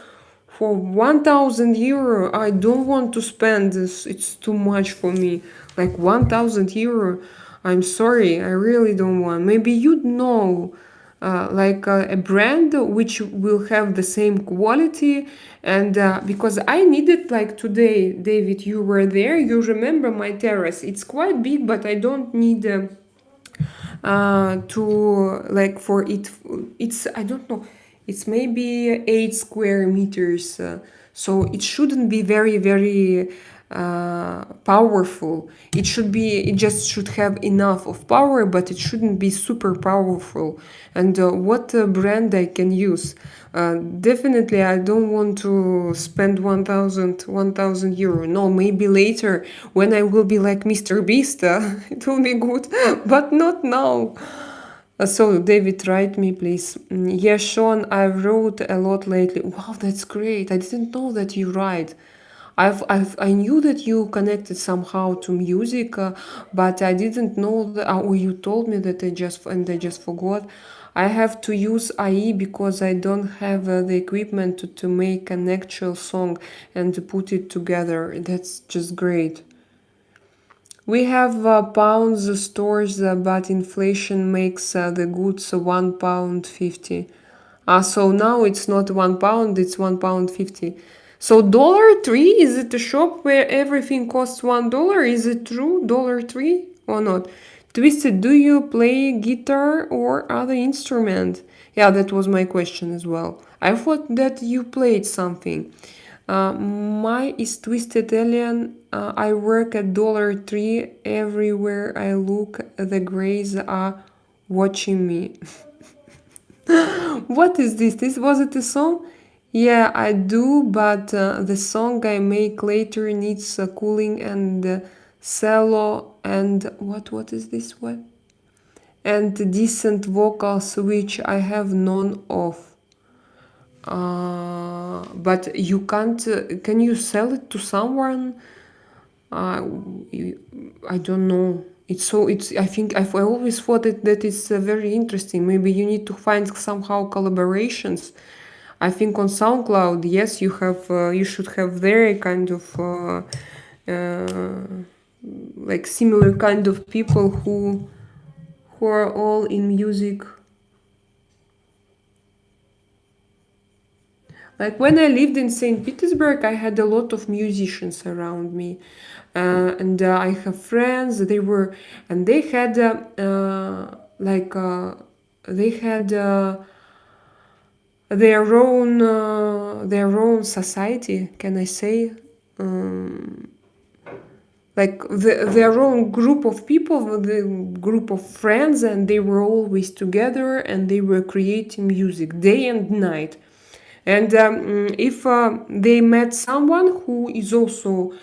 1,000 euro. I don't want to spend this. It's too much for me. Like 1,000 euro. I'm sorry. I really don't want. Maybe you'd know. Like a brand which will have the same quality, and because I needed, like today, David, you were there, you remember my terrace, it's quite big, but I don't need to like for it, it's, I don't know, it's maybe 8 square meters, so it shouldn't be very powerful. It just should have enough of power, but it shouldn't be super powerful. And what brand I can use? Definitely I don't want to spend 1,000 euro. No, maybe later when I will be like Mr. Beast, it will be good, but not now. So David, write me please. Yeah, Sean, I wrote a lot lately. Wow, that's great. I didn't know that you write. I knew that you connected somehow to music, but I didn't know that, or you told me that I just forgot. I have to use IE because I don't have the equipment to make an actual song and to put it together. That's just great. We have pounds stores, but inflation makes the goods £1.50. So now it's not £1, it's £1.50. So $3 is it a shop where everything costs $1? Is it true? $3 or not? Twisted, do you play guitar or other instrument? Yeah, that was my question as well. I thought that you played something. My is twisted alien. I work at Dollar Tree. Everywhere I look, the Greys are watching me. What is this? Was it a song? Yeah, I do, but the song I make later needs cooling and cello and what is this one? And decent vocals, which I have none of. But you can't. Can you sell it to someone? Uh, I don't know. It's so. It's. I think I always thought that it's very interesting. Maybe you need to find somehow collaborations. I think on SoundCloud, yes, you have. You should have there a kind of like similar kind of people who are all in music. Like when I lived in St. Petersburg, I had a lot of musicians around me. And I have friends, they were, and they had, they had their own society, can I say? Like their own group of people, the group of friends, and they were always together and they were creating music day and night. And if they met someone who is also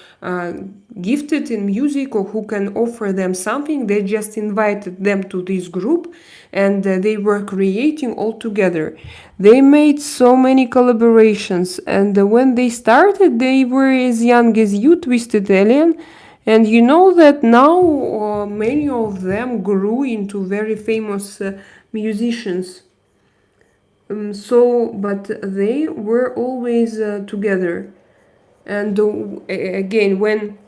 gifted in music or who can offer them something, they just invited them to this group and they were creating all together. They made so many collaborations, and when they started, they were as young as you, Twisted Alien. And you know that now many of them grew into very famous musicians. But they were always together. And again, when,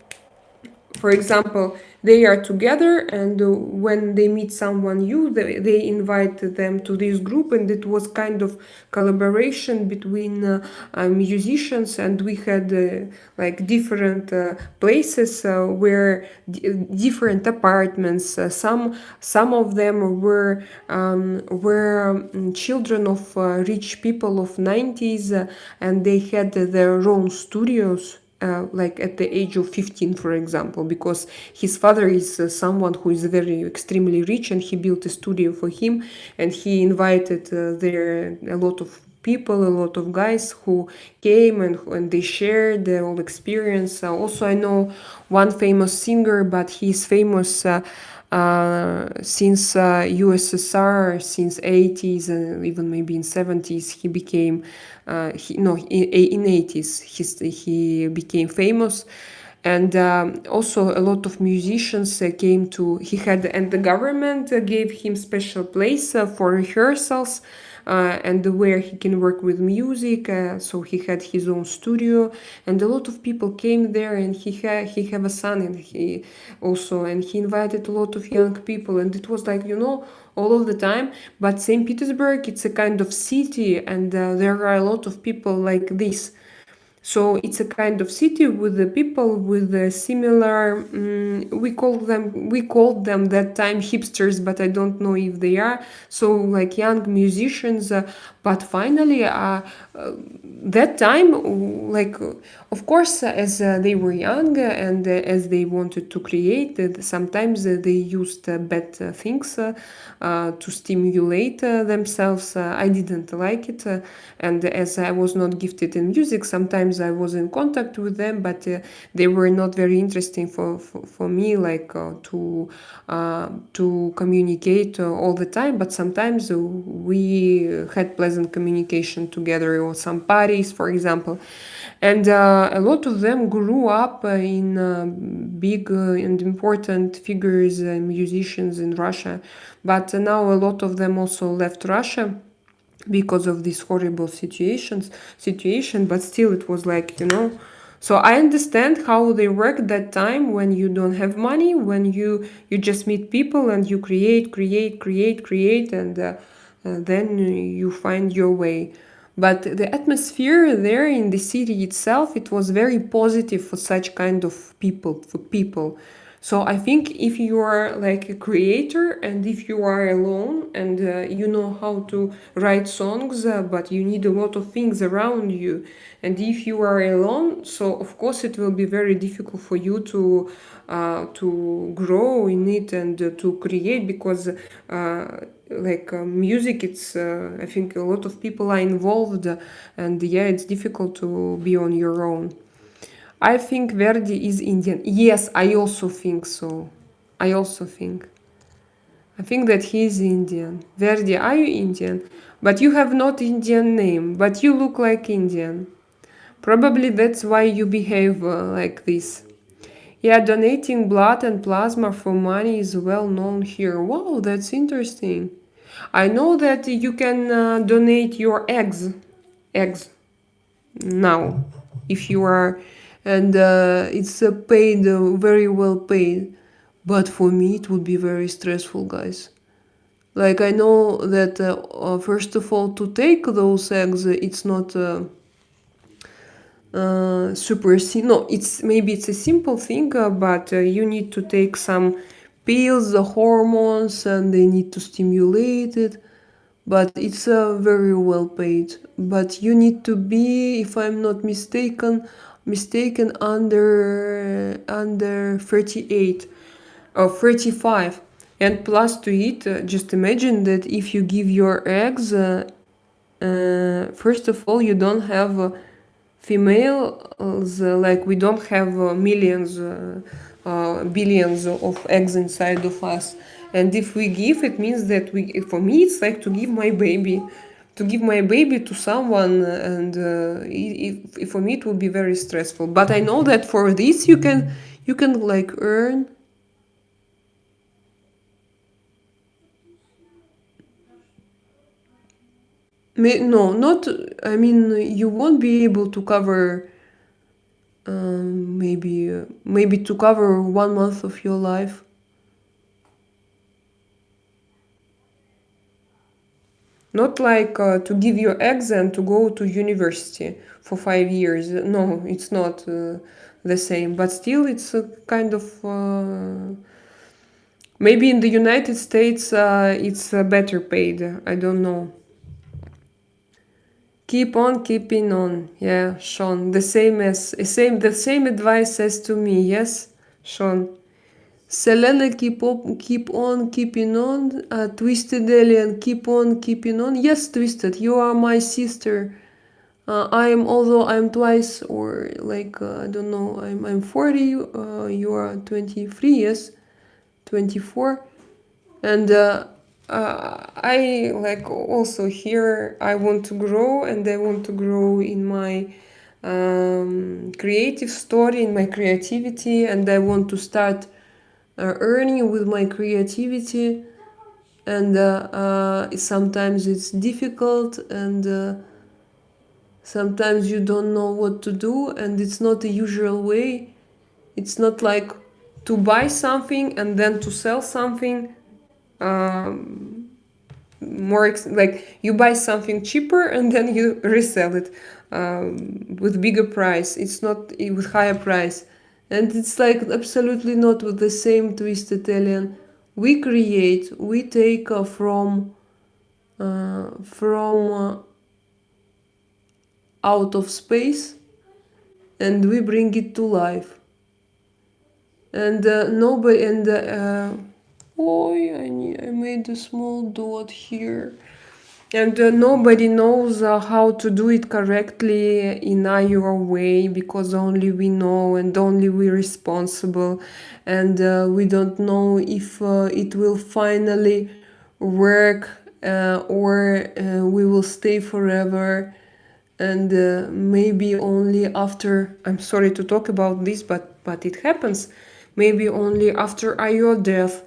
for example, they are together, and when they meet someone new, they invite them to this group, and it was kind of collaboration between musicians, and we had like different places where different apartments. Some of them were children of rich people of 90s, and they had their own studios. Like at the age of 15, for example, because his father is someone who is very extremely rich, and he built a studio for him, and he invited there a lot of people, a lot of guys who came, and they shared their whole experience. Also, I know one famous singer, but he's famous since USSR, since 80s, and even maybe in 70s, he became in 80s he became famous. And also a lot of musicians came to, and the government gave him special place for rehearsals, and where he can work with music. So he had his own studio, and a lot of people came there, and he have a son, and he invited a lot of young people, and it was like, all of the time. But St. Petersburg, it's a kind of city, and there are a lot of people like this. So it's a kind of city with the people with a similar. We called them that time hipsters, but I don't know if they are. So like young musicians, but finally, that time, of course, as they were young and as they wanted to create, sometimes they used bad things to stimulate themselves. I didn't like it, and as I was not gifted in music, sometimes I was in contact with them, but they were not very interesting for me, to communicate all the time. But sometimes we had pleasant communication together, or some parties, for example. And a lot of them grew up in big and important figures, musicians in Russia. But now a lot of them also left Russia because of this horrible situation. But still, it was like, So I understand how they work that time, when you don't have money, when you just meet people and you create, and then you find your way. But the atmosphere there in the city itself, it was very positive for such kind of people, So I think if you are like a creator and if you are alone and you know how to write songs, but you need a lot of things around you, and if you are alone, so of course it will be very difficult for you to grow in it and to create, because music, it's I think a lot of people are involved, and yeah, it's difficult to be on your own. I think Verdi is Indian. Yes, I also think so. I also think. I think that he is Indian. Verdi, are you Indian? But you have not Indian name, but you look like Indian. Probably that's why you behave like this. Yeah, donating blood and plasma for money is well known here. Wow, that's interesting. I know that you can donate your eggs now, if you are, and it's paid, very well paid. But for me, it would be very stressful, guys. Like, I know that first of all, to take those eggs, it's not super no, it's maybe it's a simple thing, but you need to take some pills, the hormones, and they need to stimulate it. But it's very well paid. But you need to be, if I'm not mistaken, under 38 or 35. And plus to it, just imagine that if you give your eggs, first of all, you don't have females, like we don't have millions, billions of eggs inside of us. And if we give, it means that for me, it's like to give my baby. To give my baby to someone, and for me it would be very stressful. But I know that for this you can like earn. No, not. I mean, you won't be able to cover. Maybe to cover 1 month of your life. Not like to give your eggs and to go to university for 5 years. No, it's not the same. But still, it's a kind of. Maybe in the United States, it's better paid. I don't know. Keep on keeping on. Yeah, Sean. The same advice as to me. Yes, Sean. Selena, keep on keeping on. Twisted Alien, keep on keeping on. Yes, Twisted, you are my sister. Although I'm twice, or like I don't know. I'm 40. You are 23. Yes, 24. And I like also here. I want to grow, and I want to grow in my creative story, in my creativity, and I want to start earning with my creativity. And sometimes it's difficult, and sometimes you don't know what to do, and it's not the usual way. It's not like to buy something and then to sell something like you buy something cheaper and then you resell it with bigger price. It's not with higher price. And it's like absolutely not with the same Twisted Alien. We create, we take from out of space, and we bring it to life. And nobody, and I made a small dot here. And nobody knows how to do it correctly in our way, because only we know and only we're responsible. And we don't know if it will finally work, or we will stay forever. And maybe only after, I'm sorry to talk about this, but it happens. Maybe only after your death,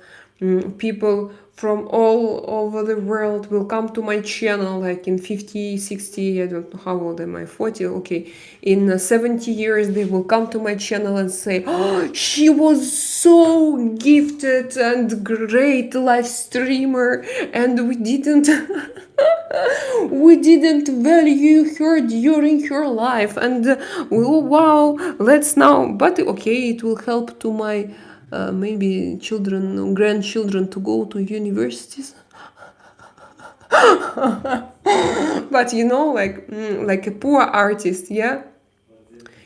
people from all over the world will come to my channel, like in 50, 60, I don't know how old am I, 40, okay. In 70 years, they will come to my channel and say, oh, she was so gifted and great live streamer, and we didn't value her during her life, and wow, let's now, but okay, it will help to my maybe children, grandchildren to go to universities. But you know, like a poor artist, yeah,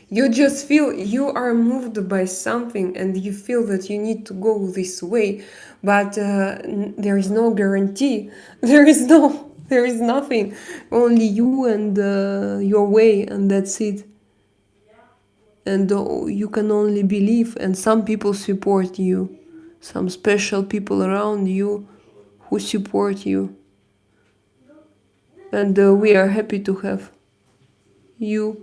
you just feel you are moved by something and you feel that you need to go this way, but there is no guarantee. There is nothing, only you and your way, and that's it. And you can only believe, and some people support you, some special people around you who support you, and we are happy to have you.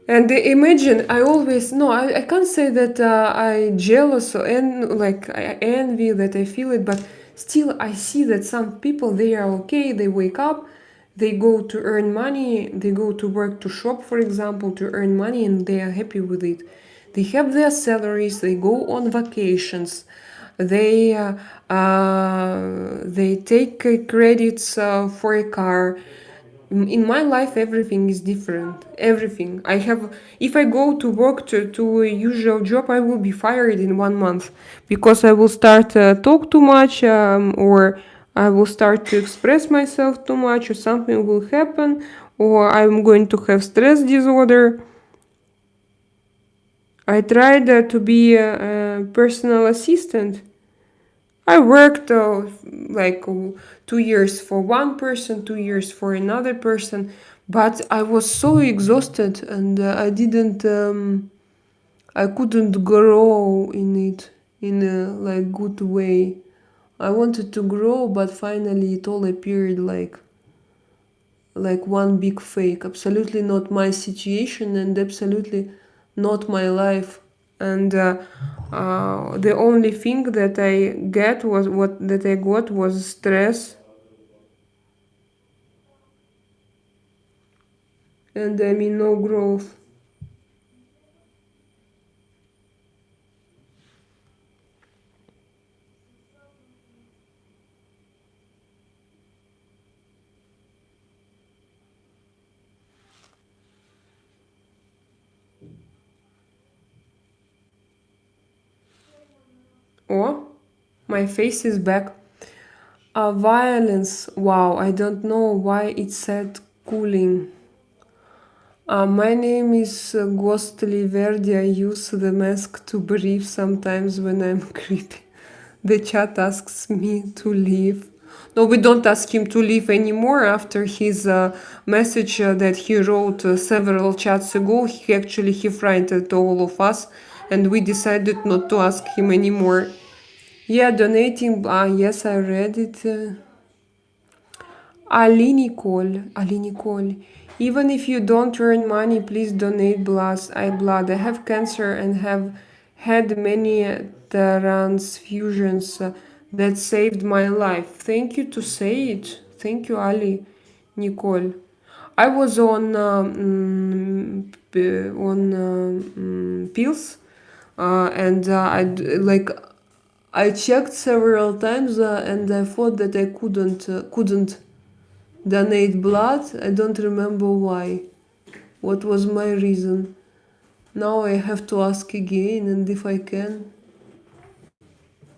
And imagine, I always no, I can't say that I jealous or like I envy that I feel it, but still I see that some people, they are okay. They wake up, they go to earn money, they go to work to shop, for example, to earn money, and they are happy with it. They have their salaries. They go on vacations. They take credits for a car. In my life everything is different. Everything I have, if I go to work to a usual job, I will be fired in 1 month, because I will start talk too much, or I will start to express myself too much, or something will happen, or I'm going to have stress disorder. I tried to be a personal assistant. I worked 2 years for one person, 2 years for another person, but I was so exhausted, and I couldn't grow in it in a good way. I wanted to grow, but finally it all appeared like one big fake. Absolutely not my situation, and absolutely not my life. And the only thing that I got was stress, and I mean no growth. Oh, my face is back. Violence. Wow, I don't know why it said cooling. My name is Ghostly Verdi. I use the mask to breathe sometimes when I'm creepy. The chat asks me to leave. No, we don't ask him to leave anymore after his message that he wrote several chats ago. He frightened all of us, and we decided not to ask him anymore. Yeah, donating. Yes, I read it. Ali Nicole. Even if you don't earn money, please donate blood. I have cancer and have had many transfusions that saved my life. Thank you to say it. Thank you, Ali Nicole. I was on pills, and I checked several times, and I thought that I couldn't donate blood. I don't remember why. What was my reason? Now I have to ask again, and if I can.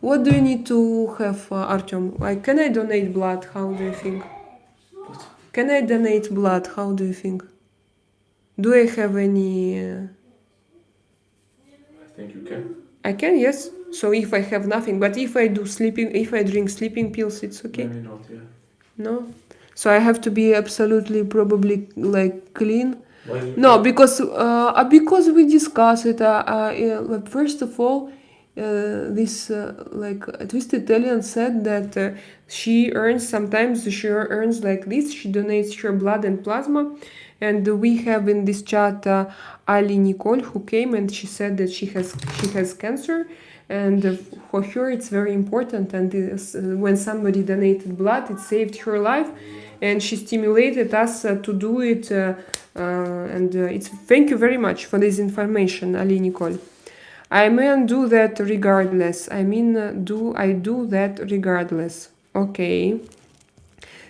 What do you need to have, Artem? Can I donate blood? How do you think? Can I donate blood? How do you think? Do I have any? I think you can. I can, yes. So if I have nothing, but if I drink sleeping pills, it's okay. Maybe not, yeah. No. So I have to be absolutely probably clean. Why No, because we discuss it. First of all, this Twisted Italian said that she earns like this. She donates her blood and plasma, and we have in this chat Ali Nicole, who came, and she said that she has cancer, and for her it's very important. And when somebody donated blood, it saved her life, and she stimulated us to do it. It's thank you very much for this information, Ali Nicole. I may do that regardless. Do I do that regardless? Okay.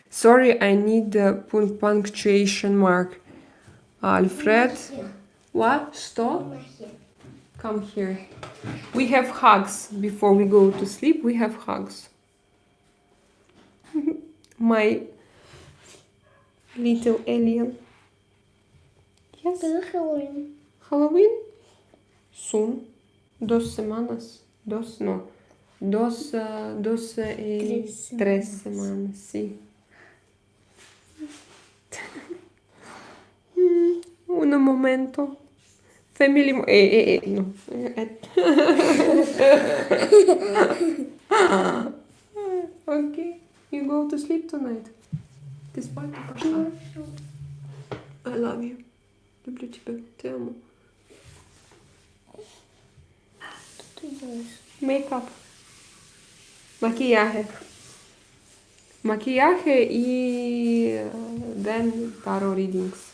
Sorry, I need the punctuation mark. Alfred. What? Что? Come here. We have hugs before we go to sleep. We have hugs. My little alien. Yes. Когда Хэллоуин? Halloween? Soon. 2 semanas. No. Dos y 3 semanas, sí. Un momento. Family... no. Okay. You go to sleep tonight. Ты спать пошла. I love you. Люблю тебя. Te amo. Что ты делаешь? Makeup. Maquillaje. Maquillaje y then tarot readings.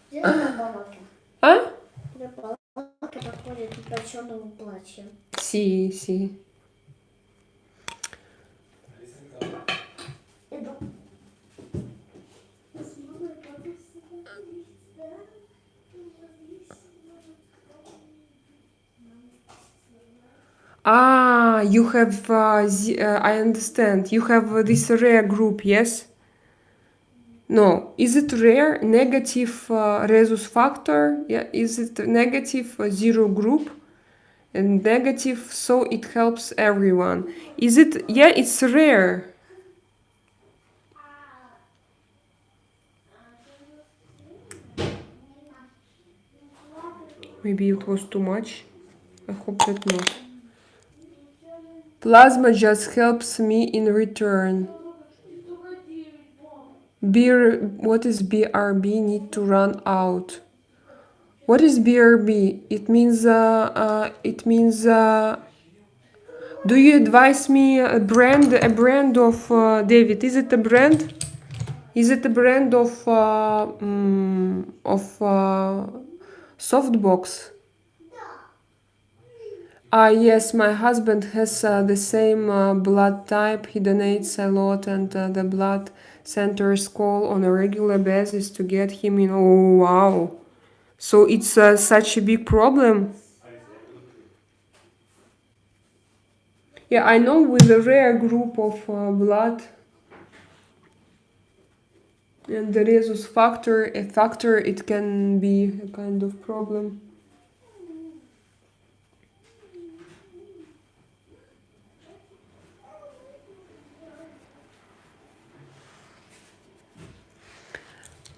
Где она палатка? А? Где палатка подходит по черному платью. Sí, sí. Иду. Ah, you have, I understand. You have this rare group, yes? No. Is it rare? Negative rhesus factor? Yeah. Is it negative zero group? And negative, so it helps everyone. Is it? Yeah, it's rare. Maybe it was too much. I hope that not. Plasma just helps me in return. What is BRB? Need to run out. What is BRB? It means. Do you advise me a brand? A brand of David? Is it a brand? Is it a brand of softbox? Yes, my husband has the same blood type. He donates a lot, and the blood centers call on a regular basis to get him in. Oh, wow. So it's such a big problem. Yeah, I know with a rare group of blood and the rhesus factor, it can be a kind of problem.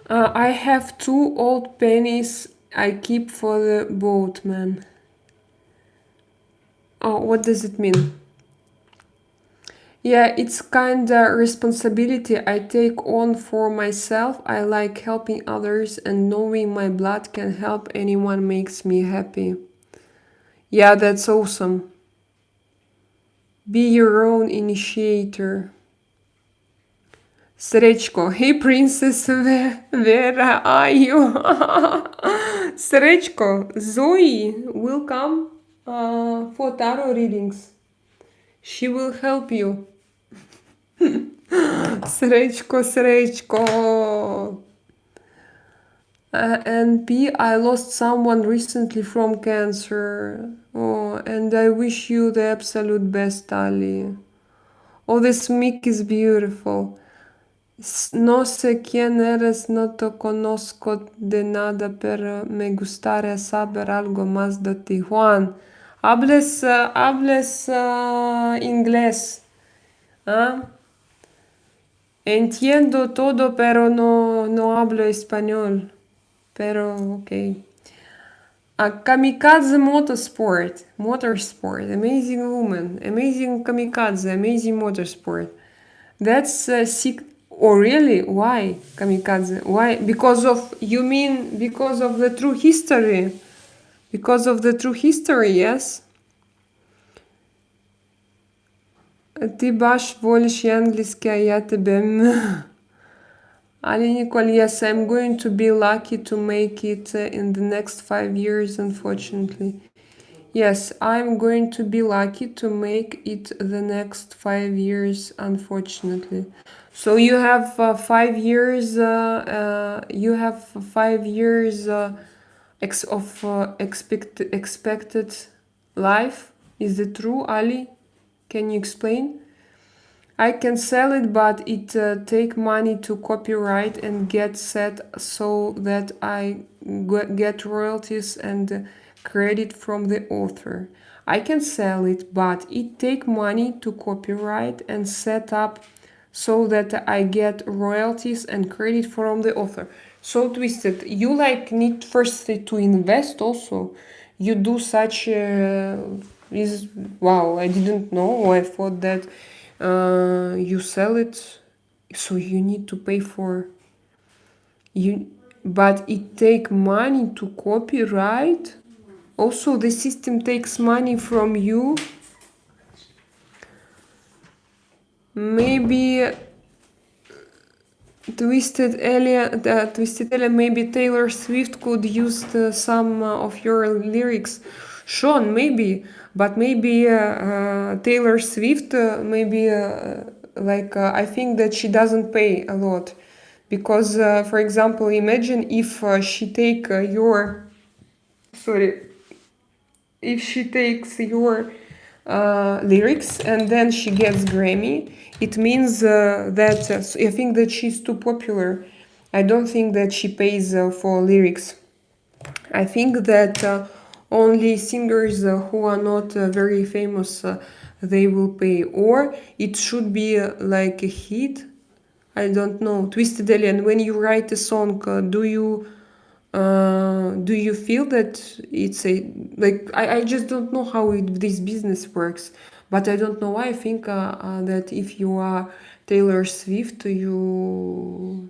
I have 2 old pennies I keep for the boatman. Oh, what does it mean? Yeah, it's kinda responsibility I take on for myself. I like helping others, and knowing my blood can help anyone makes me happy. Yeah, that's awesome. Be your own initiator. Srečko, hey princess, where are you? Srečko, Zoe will come for tarot readings. She will help you. Srečko. And P, I lost someone recently from cancer. Oh, and I wish you the absolute best, Ali. Oh, this mic is beautiful. No sé quién eres, no te conozco de nada, pero me gustaría saber algo más de ti. Juan, hables inglés. ¿Ah? Entiendo todo, pero no hablo español. Pero, ok. Kamikaze Motorsport. Amazing woman. Amazing Kamikaze. Amazing Motorsport. That's sick. Oh, really? Why Kamikaze? Why? Because of, you mean because of the true history? Because of the true history, yes? Ты баш волишь английский, а я тебе... Ali Nicole, yes, I'm going to be lucky to make it in the next 5 years, unfortunately. Yes, I'm going to be lucky to make it the next 5 years, unfortunately. So you have 5 years. You have 5 years of expected life. Is it true, Ali? Can you explain? I can sell it, but it take money to copyright and get set so that I get royalties and credit from the author. I can sell it, but it take money to copyright and set up so that I get royalties and credit from the author. So twisted. You like need first to invest also. You do such is wow. I didn't know. I thought that you sell it, so you need to pay for you. But it take money to copyright. Also, the system takes money from you. Maybe Twisted Elia, maybe Taylor Swift could use some of your lyrics. Sean, maybe, but maybe Taylor Swift, maybe I think that she doesn't pay a lot, because, for example, imagine if she take your, sorry, if she takes your lyrics and then she gets Grammy, it means that I think that she's too popular. I don't think that she pays for lyrics. I think that only singers who are not very famous, they will pay. Or it should be like a hit. I don't know. Twisted Alien, when you write a song, do you feel that it's a like I just don't know how this business works, but I don't know why I think that if you are Taylor Swift, you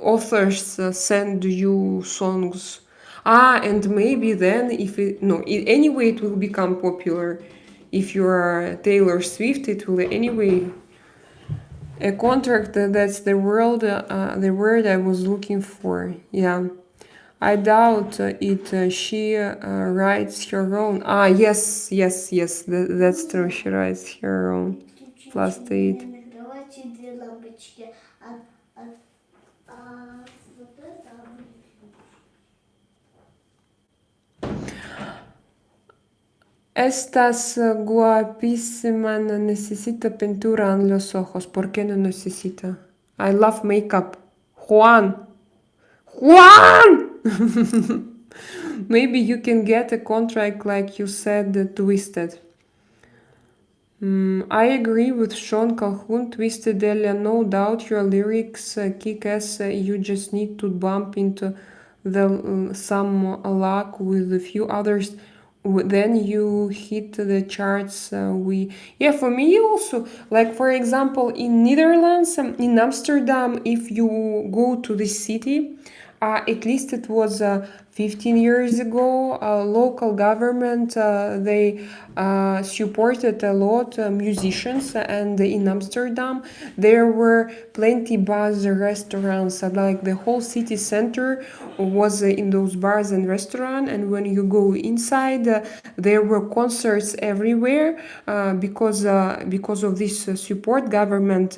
authors send you songs, and maybe then if it no it, anyway it will become popular. If you are Taylor Swift, it will anyway a contract. That's the word I was looking for. Yeah. I doubt it. She writes her own. Yes, yes, yes. That's true. She writes her own. Plus 8. Давайте две лампочки. Вот это. Estas guapísima. No necesita pintura en los ojos. ¿Por qué no necesita? I love makeup. Juan! Maybe you can get a contract like you said, Twisted. I agree with Sean Calhoun, Twisted Elia. No doubt your lyrics kick ass. You just need to bump into some luck with a few others. Then you hit the charts. For me also, like for example in Netherlands, in Amsterdam, if you go to the city, at least it was 15 years ago, local government, they supported a lot musicians, and in Amsterdam there were plenty bars, restaurants, like the whole city center was in those bars and restaurants, and when you go inside there were concerts everywhere, because of this support. Government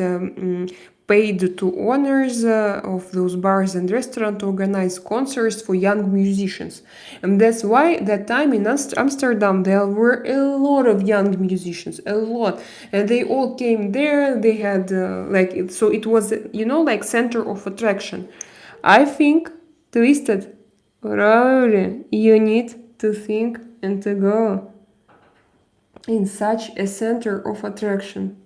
paid to owners of those bars and restaurants to organize concerts for young musicians. And that's why that time in Amsterdam there were a lot of young musicians, a lot. And they all came there, they had so it was, like center of attraction. I think, Twisted, really, you need to think and to go in such a center of attraction.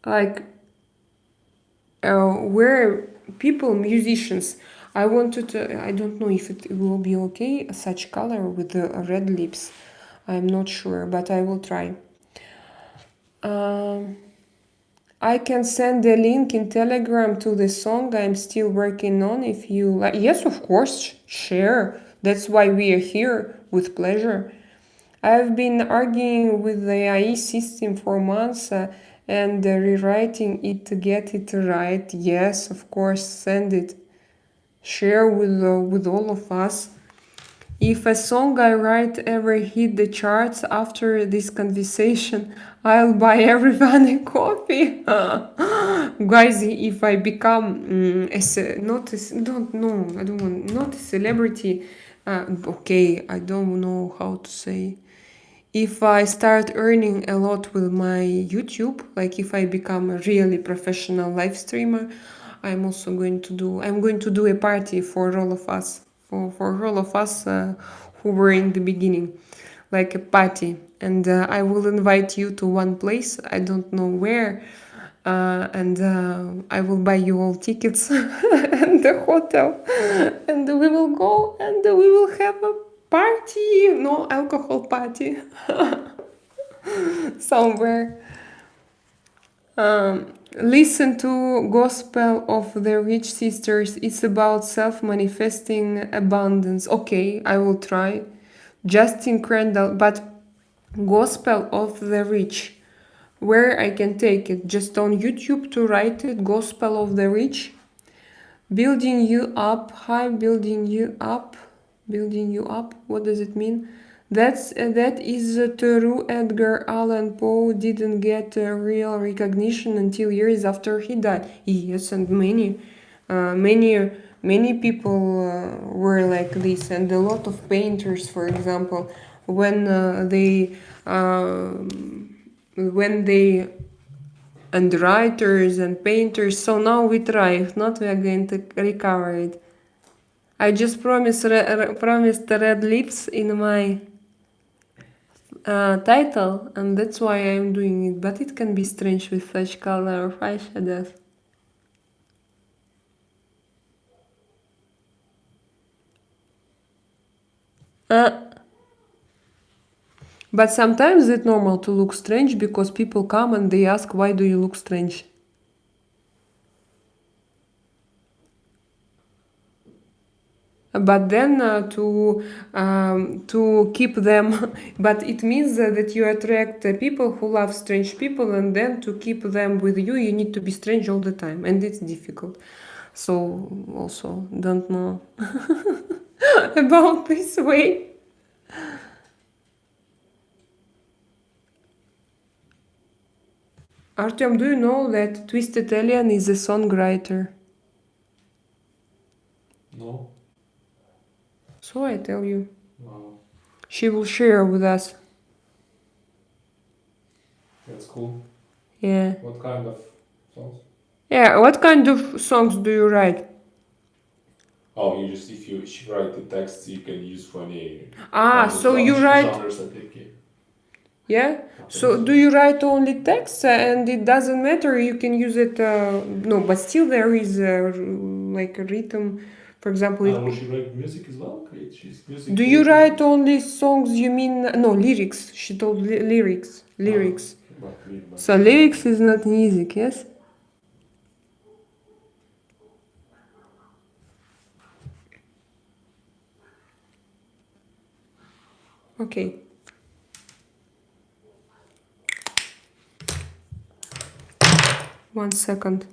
Like where people, musicians, I wanted to, I don't know if it will be okay, such color with the red lips. I'm not sure, but I will try. I can send a link in Telegram to the song I'm still working on if you like. Yes, of course, share. That's why we are here, with pleasure. I've been arguing with the AI system for months and rewriting it to get it right. Yes, of course, send it. Share with all of us. If a song I write ever hit the charts after this conversation, I'll buy everyone a copy. Guys, if I become I don't want, not a celebrity. Okay, I don't know how to say. If I start earning a lot with my YouTube, like if I become a really professional live streamer, I'm going to do a party for all of us, for all of us who were in the beginning, like a party. And I will invite you to one place, I don't know where, and I will buy you all tickets and the hotel, and we will go and we will have a party, no alcohol party, somewhere. Listen to Gospel of the Rich Sisters. It's about self-manifesting abundance. Okay, I will try. Justin Crandall, but Gospel of the Rich. Where I can take it? Just on YouTube to write it. Gospel of the Rich. Building you up. Hi, building you up. Building you up. What does it mean? That is true. Edgar Allan Poe didn't get real recognition until years after he died. Yes, and many people were like this, and a lot of painters, for example, when they and writers and painters. So now we try. If not, we are going to recover it. I just promised red lips in my title, and that's why I'm doing it. But it can be strange with such color of eyeshadows. But sometimes it's normal to look strange because people come and they ask, why do you look strange? But then to keep them, but it means that you attract people who love strange people, and then to keep them with you, you need to be strange all the time, and it's difficult. So also don't know about this way. Artem, do you know that Twisted Alien is a songwriter? No? So I tell you. Wow. She will share with us. That's cool. Yeah. What kind of songs? Yeah, what kind of songs do you write? Oh, you just, if you write the text, you can use for any So you write... genres that they can. Yeah? So do you write only text and it doesn't matter, you can use it... no, but still there is like a rhythm, for example... Will she write music as well? She's music. Do you write only songs, you mean... No, lyrics. She told lyrics. Lyrics. So lyrics is not music, yes? Okay. One second.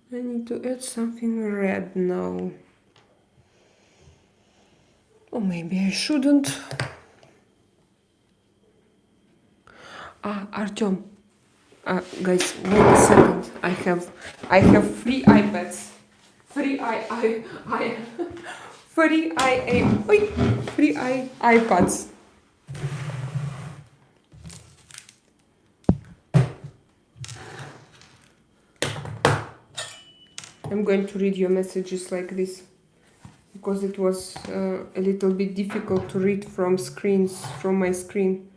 I need to add something red now. Or maybe I shouldn't. Artem. Guys, wait a second. I have free iPads. Free iPads. I'm going to read your messages like this because it was a little bit difficult to read from my screen.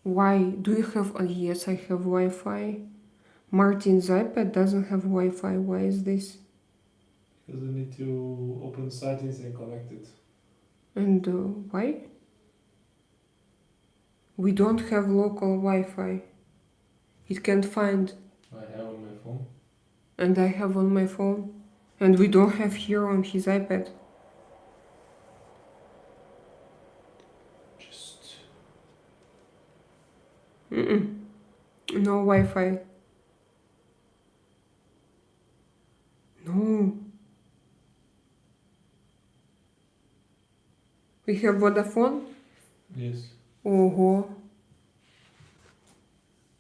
Why do you have... yes, I have Wi-Fi. Martin's iPad doesn't have Wi-Fi. Why is this? Because you need to open settings and connect it. And why? We don't have local Wi-Fi. It can't find. I have on my phone. And I have on my phone. And we don't have here on his iPad. Just No Wi-Fi. No. We have Vodafone? yes. Oh.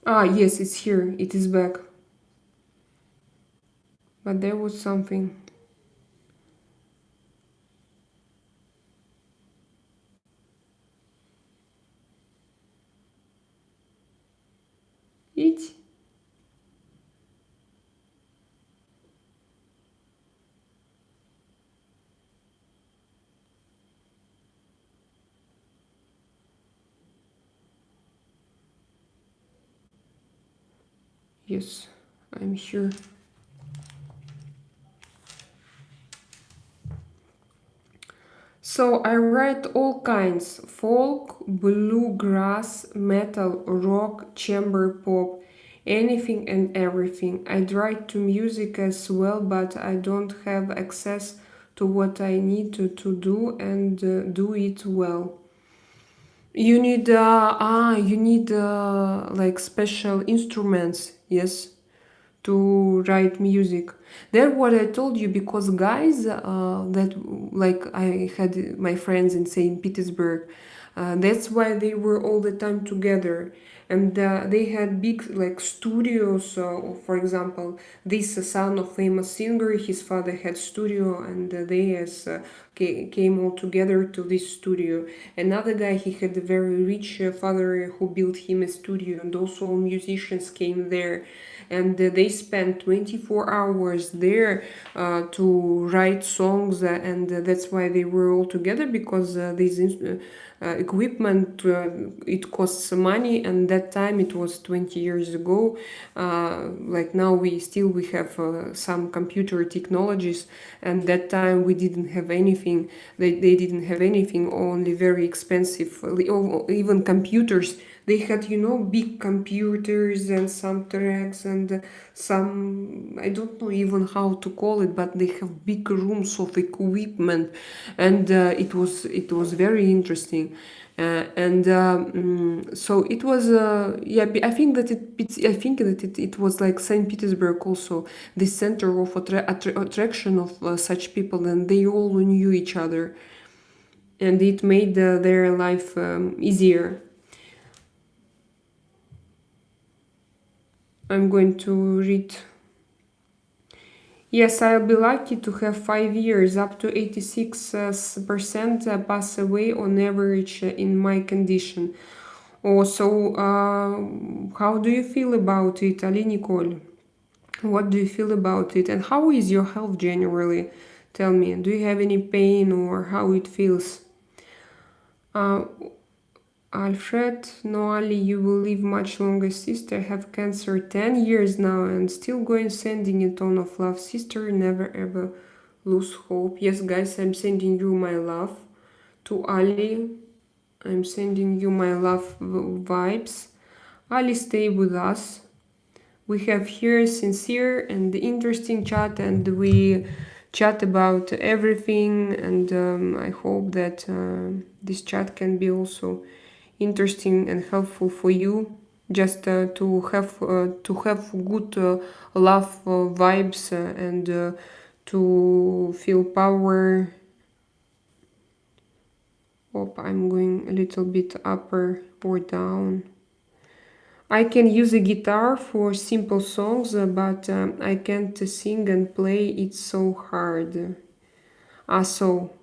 Ah, yes, it's here. It is back. But there was something. It. Yes, I'm here. So I write all kinds: folk, bluegrass, metal, rock, chamber pop, anything and everything. I write to music as well, but I don't have access to what I need to do and do it well. You need like special instruments, yes, to write music. That what I told you, because guys that like I had my friends in St. Petersburg, that's why they were all the time together, and they had big like studios. For example, this son of famous singer, his father had studio, and they as came all together to this studio. Another guy, he had a very rich father who built him a studio, and also all musicians came there, and they spent 24 hours there to write songs, and that's why they were all together, because this equipment, it costs money, and that time it was 20 years ago. Like now we have some computer technologies, and that time we didn't have anything. They didn't have anything, only very expensive, even computers. They had, big computers and some tracks and some, I don't know even how to call it, but they have big rooms of equipment, and it was very interesting. So it was, I think that it was like Saint Petersburg also, the center of attraction of such people, and they all knew each other, and it made their life easier. I'm going to read. Yes, I'll be lucky to have 5 years. Up to 86% pass away on average in my condition. So how do you feel about it, Ali Nicole? What do you feel about it? And how is your health generally? Tell me, do you have any pain or how it feels? Uh, Alfred, no, Ali, you will live much longer. Sister, have cancer 10 years now and still going, sending a ton of love. Sister, never ever lose hope. Yes, guys, I'm sending you my love. To Ali, I'm sending you my love vibes. Ali, stay with us. We have here sincere and interesting chat, and we chat about everything, and I hope that this chat can be also interesting and helpful for you, just to have good love vibes, and to feel power. I'm going a little bit upper or down. I can use a guitar for simple songs, but I can't sing and play, it's so hard.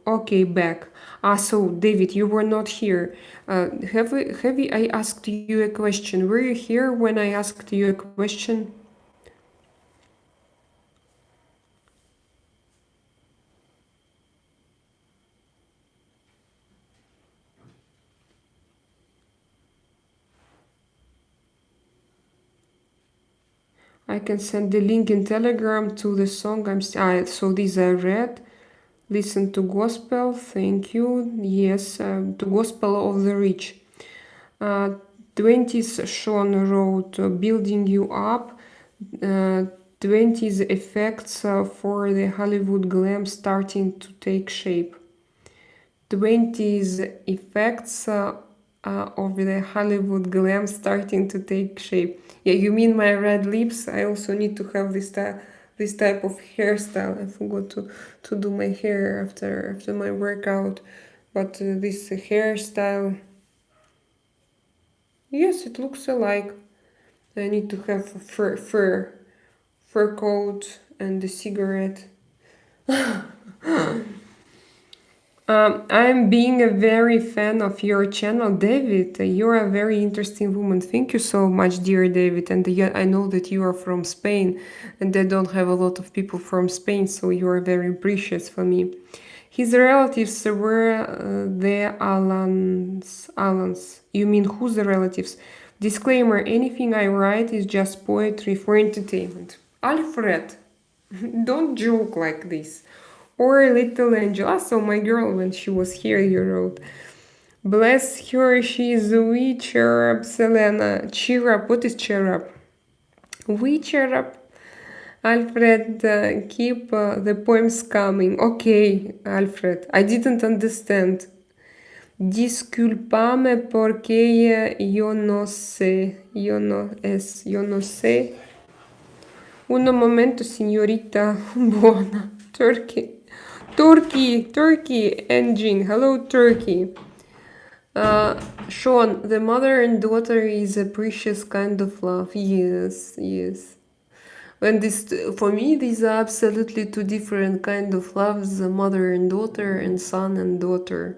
Okay, back. So David, you were not here. I asked you a question? Were you here when I asked you a question? I can send the link in Telegram to the song. So these are read. Listen to gospel. Thank you. Yes, to gospel of the rich. 20s Sean wrote building you up. 20s effects for the Hollywood glam starting to take shape. 20s effects of the Hollywood glam starting to take shape. Yeah, you mean my red lips? I also need to have this type of hairstyle. I forgot to do my hair after my workout, but this hairstyle, yes, it looks alike. I need to have a fur coat and a cigarette. I'm being a very fan of your channel, David. You're a very interesting woman. Thank you so much, dear David. And yeah, I know that you are from Spain, and I don't have a lot of people from Spain, so you are very precious for me. His relatives were the Alans. Alans. You mean who's the relatives? Disclaimer: anything I write is just poetry for entertainment. Alfred, don't joke like this. Or Little Angel. Also, my girl, when she was here, you wrote, bless her, she is a wee cheer up, Selena. Cheer up. What is cheer up? We cheer up. Alfred, keep the poems coming. Okay, Alfred, I didn't understand. Disculpame porque yo no sé. Yo no sé. Un momento, señorita. Buona. Turkey engine. Hello, Turkey. Sean, the mother and daughter is a precious kind of love. Yes. And this, for me, these are absolutely two different kind of loves: the mother and daughter, and son and daughter.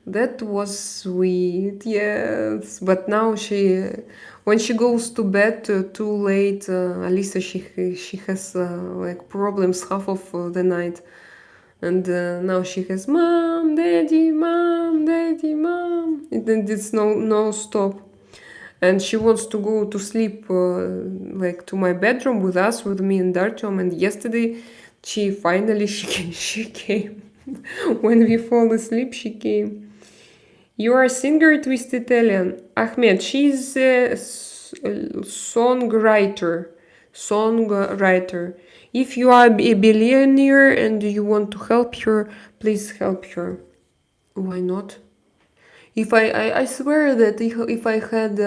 That was sweet, yes. But now when she goes to bed too late, Alisa, she has like problems half of the night. And now she has mom, daddy, mom. And it's no stop. And she wants to go to sleep like to my bedroom with me and Artem. And yesterday she came. When we fall asleep, she came. You are a singer, Twist Italian. Ahmed, she's a songwriter. If you are a billionaire and you want to help her, please help her. Why not? If I swear that if I had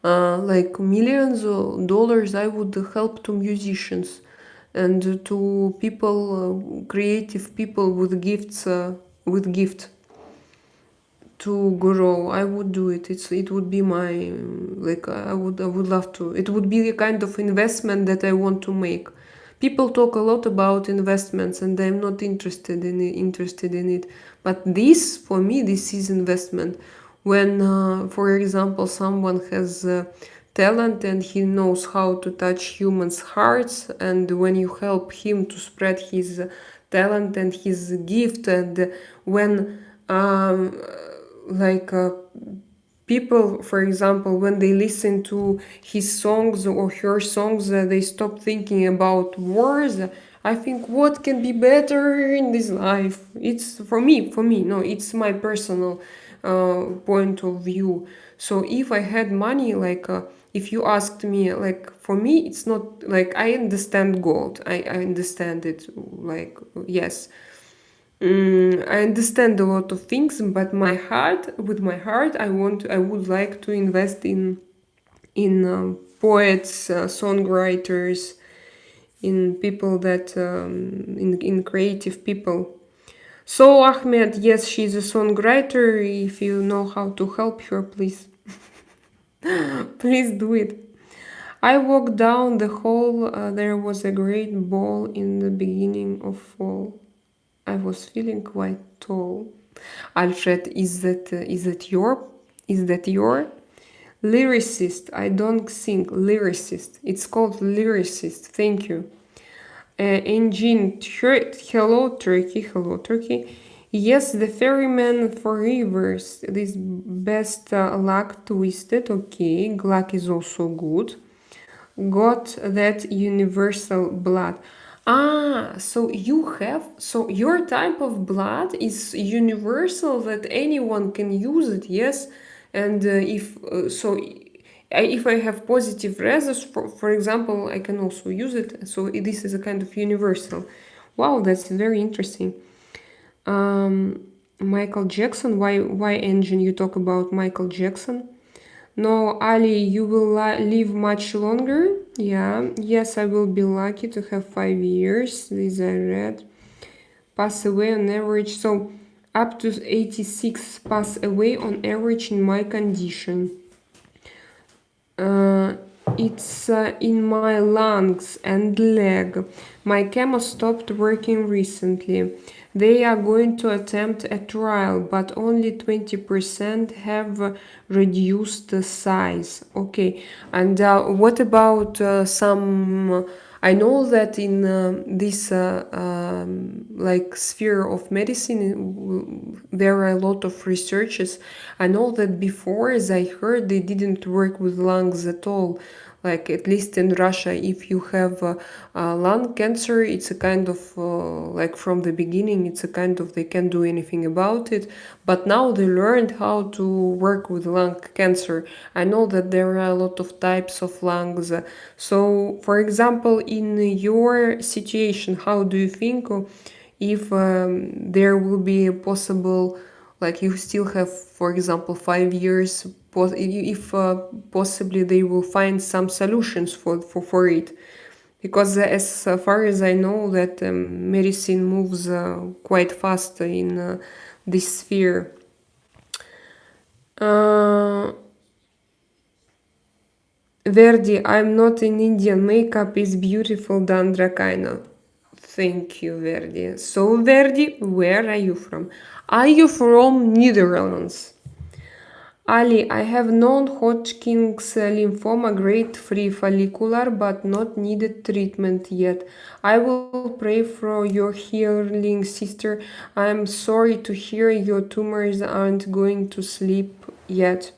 like millions of dollars, I would help to musicians and to people, creative people with gifts, to grow. I would do it. It would be my like I would love to. It would be a kind of investment that I want to make. People talk a lot about investments, and I'm not interested in it. But this, for me, this is investment. When, for example, someone has talent and he knows how to touch humans' hearts, and when you help him to spread his talent and his gift, and when people, for example, when they listen to his songs or her songs, they stop thinking about wars. I think what can be better in this life? It's for me. No, it's my personal point of view. So if I had money, if you asked me, for me, it's not like I understand gold. I understand it. Yes. I understand a lot of things, but with my heart, I would like to invest in poets, songwriters, in people that in creative people. So Ahmed, yes, she's a songwriter. If you know how to help her, please, please do it. I walked down the hall. There was a great ball in the beginning of fall. I was feeling quite tall. Alfred, is that your lyricist? I don't sing, lyricist. It's called lyricist. Thank you. Engine, hello Turkey. Yes, the ferryman for rivers. This best luck twisted. Okay, luck is also good. Got that universal blood. So your type of blood is universal that anyone can use it, yes? And if I have positive results, for example, I can also use it. So this is a kind of universal. Wow, that's very interesting. Michael Jackson, why engine? You talk about Michael Jackson. No, Ali, you will live much longer. Yeah, yes, I will be lucky to have 5 years. This I read. Pass away on average. So up to 86 pass away on average in my condition. It's in my lungs and leg. My chemo stopped working recently. They are going to attempt a trial, but only 20% have reduced the size. Okay, and what about some? I know that in this like sphere of medicine, there are a lot of researches. I know that before, as I heard, they didn't work with lungs at all. Like at least in Russia, if you have lung cancer, it's a kind of like from the beginning, it's a kind of they can't do anything about it. But now they learned how to work with lung cancer. I know that there are a lot of types of lungs. So, for example, in your situation, how do you think if there will be a possible, like you still have, for example, 5 years, if possibly they will find some solutions for it? Because as far as I know that medicine moves quite fast in this sphere. Verdi, I'm not in Indian. Makeup is beautiful, Dandra Kaino. Thank you, Verdi. So, Verdi, where are you from? Are you from Netherlands? Ali, I have non-Hodgkin's lymphoma, grade 3 follicular, but not needed treatment yet. I will pray for your healing, sister. I'm sorry to hear your tumors aren't going to sleep yet.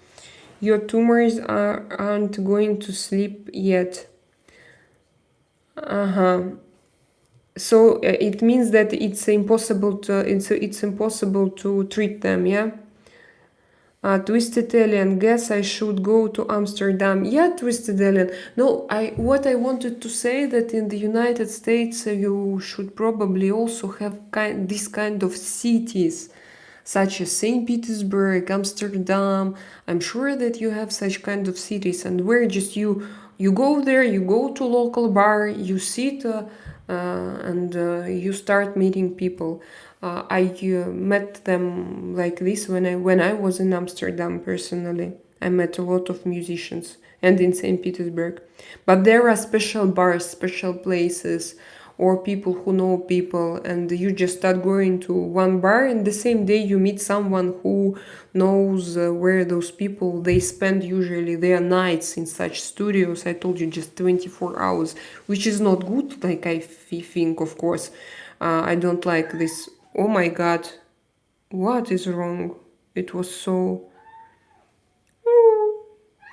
Your tumors aren't going to sleep yet. So it means that it's impossible to treat them, yeah? Twisted Alien, guess I should go to Amsterdam. Yeah, Twisted Alien. No, what I wanted to say that in the United States you should probably also have this kind of cities, such as St. Petersburg, Amsterdam. I'm sure that you have such kind of cities, and where just you go there, you go to local bar, you sit and you start meeting people. I met them like this when I was in Amsterdam personally. I met a lot of musicians and in St. Petersburg. But there are special bars, special places, or people who know people, and you just start going to one bar, and the same day you meet someone who knows where those people, they spend usually their nights in such studios. I told you, just 24 hours, which is not good, like I think, of course. I don't like this. Oh my god, what is wrong? It was so... Oh,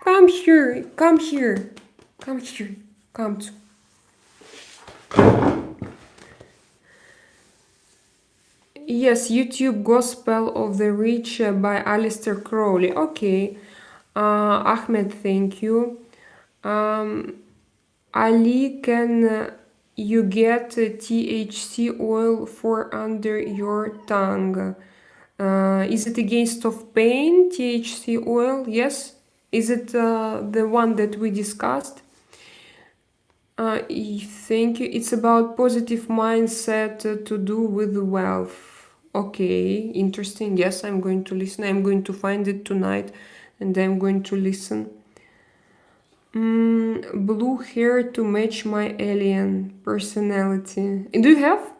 come here, come here, come here, come to... Yes, YouTube Gospel of the Rich by Alistair Crowley. Okay. Ahmed, thank you. Ali, can you get THC oil for under your tongue? Is it against of pain, THC oil? Yes. Is it the one that we discussed? Thank you. It's about positive mindset to do with wealth. Okay, interesting. Yes, I'm going to listen. I'm going to find it tonight and I'm going to listen. Blue hair to match my alien personality. Do you have?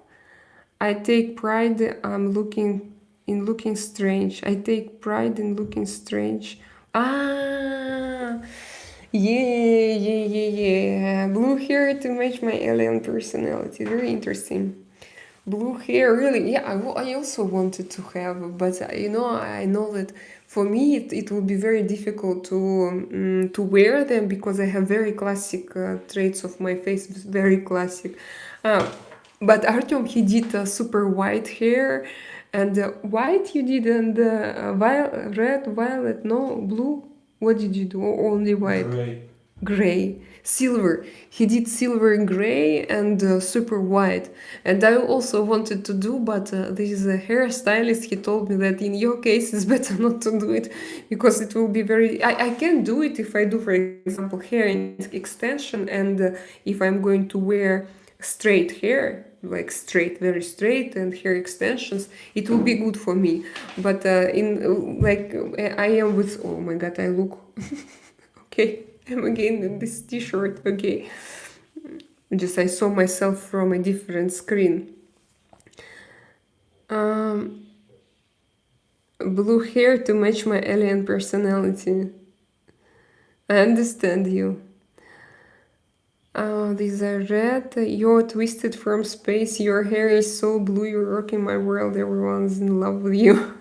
I take pride in looking strange. I take pride in looking strange. Yeah. Blue hair to match my alien personality. Very interesting. Blue hair, really? Yeah, I also wanted to have, but I know that for me it will be very difficult to wear them because I have very classic traits of my face, very classic. Uh, but Artem, he did super white hair, and white you did, and red, violet, no, blue. What did you do? Only white. Gray, silver. He did silver and gray and super white. And I also wanted to do, but this hairstylist, he told me that in your case it's better not to do it because it will be very. I can do it if I do, for example, hair extension, and if I'm going to wear straight hair, like straight, very straight, and hair extensions, it will be good for me. But I am with. Oh my god, I look. Okay. I'm again in this t-shirt, okay. Just I saw myself from a different screen. Blue hair to match my alien personality. I understand you. These are red. You're twisted from space. Your hair is so blue. You're rocking my world. Everyone's in love with you.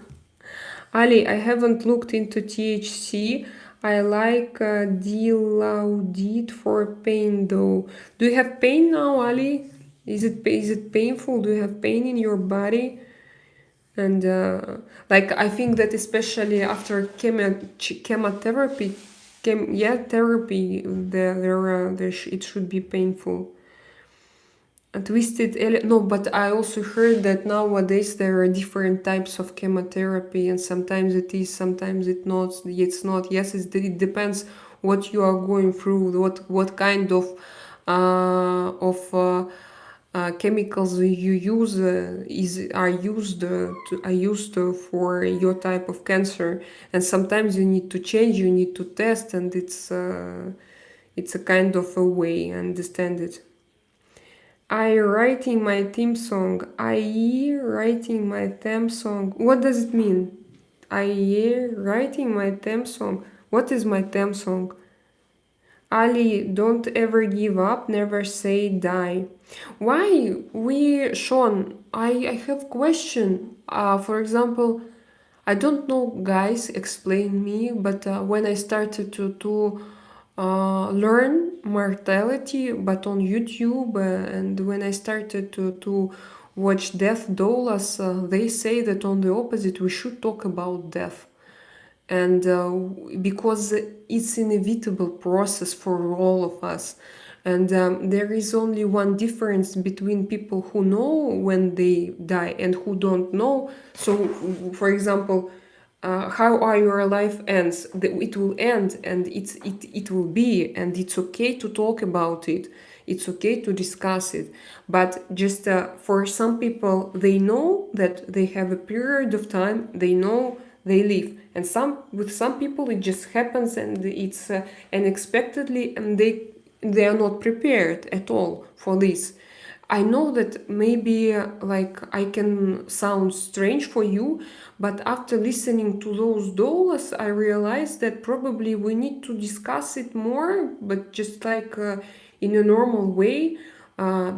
Ali, I haven't looked into THC. I like Dilaudid for pain though. Do you have pain now, Ali? Is it painful? Do you have pain in your body? And I think that especially after chemotherapy, therapy, it should be painful. No, but I also heard that nowadays there are different types of chemotherapy, and sometimes it is, sometimes it's not. Yes, it depends what you are going through, what kind of chemicals you use are used for your type of cancer, and sometimes you need to change, you need to test, and it's a kind of a way. I understand it. writing my theme song. Writing my theme song. What does it mean? Writing my theme song. What is my theme song? Ali, don't ever give up, never say die. Why? Sean, I have question. For example, I don't know, guys, explain me, but when I started to learn mortality, but on YouTube, and when I started to watch death doulas, they say that on the opposite, we should talk about death. And because it's an inevitable process for all of us. And there is only one difference between people who know when they die and who don't know. So, for example, how are your life ends? It will end, and it will be, and it's okay to talk about it. It's okay to discuss it. But just for some people, they know that they have a period of time. They know they live, and with some people it just happens, and it's unexpectedly, and they are not prepared at all for this. I know that maybe I can sound strange for you, but after listening to those doulas, I realized that probably we need to discuss it more, but just in a normal way.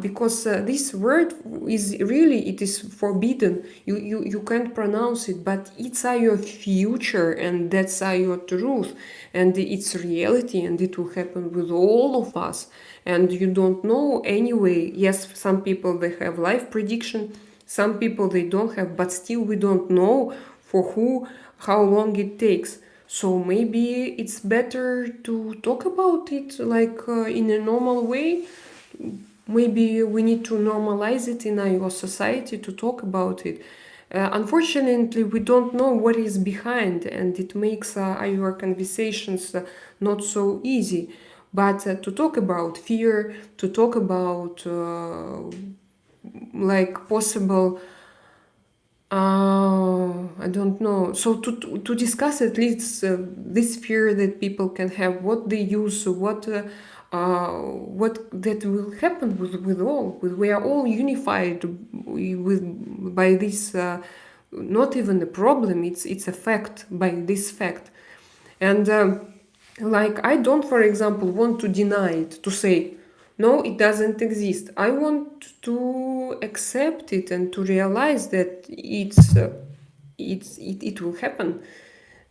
Because this word is really, it is forbidden. You can't pronounce it, but it's your future, and that's your truth, and it's reality, and it will happen with all of us. And you don't know anyway. Yes, some people, they have life prediction, some people they don't have, but still we don't know for who, how long it takes. So maybe it's better to talk about it in a normal way. Maybe we need to normalize it in our society to talk about it. Unfortunately, we don't know what is behind, and it makes our conversations not so easy. But to talk about fear, to talk about possible, I don't know. So to discuss at least this fear that people can have, what they use, what that will happen with all. We are all unified by this. Not even a problem. It's a fact, by this fact, and I don't, for example, want to deny it, to say, No, it doesn't exist. I want to accept it and to realize that it will happen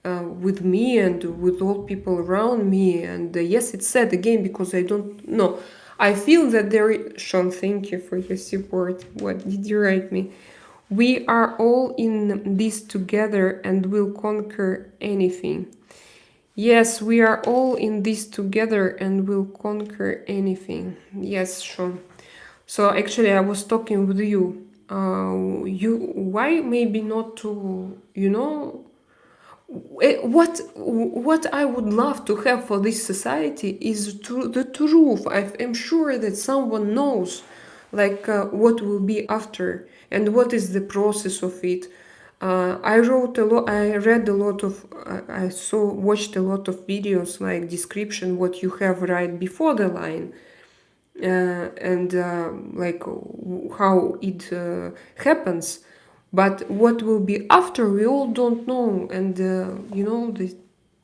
with me and with all people around me. And yes, it's sad again because I don't know. I feel that Sean, thank you for your support. What did you write me? We are all in this together and will conquer anything. Yes, we are all in this together and will conquer anything. Yes, Sean. So actually, I was talking with you. Why maybe not to, what I would love to have for this society is the truth. I'm sure that someone knows, like what will be after and what is the process of it. I wrote a lot. I read a lot of. Watched a lot of videos like description what you have right before the line, and like how it happens. But what will be after, we all don't know. And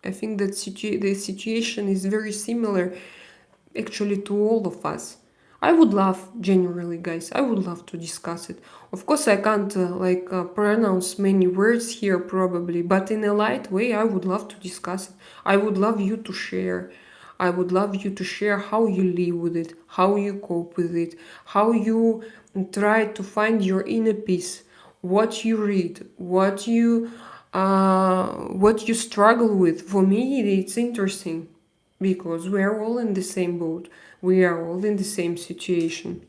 I think that the situation is very similar actually to all of us. I would love, genuinely, guys, I would love to discuss it. Of course, I can't pronounce many words here probably, but in a light way, I would love to discuss it. I would love you to share. I would love you to share how you live with it, how you cope with it, how you try to find your inner peace, what you read, what you struggle with. For me, it's interesting because we are all in the same boat. We are all in the same situation.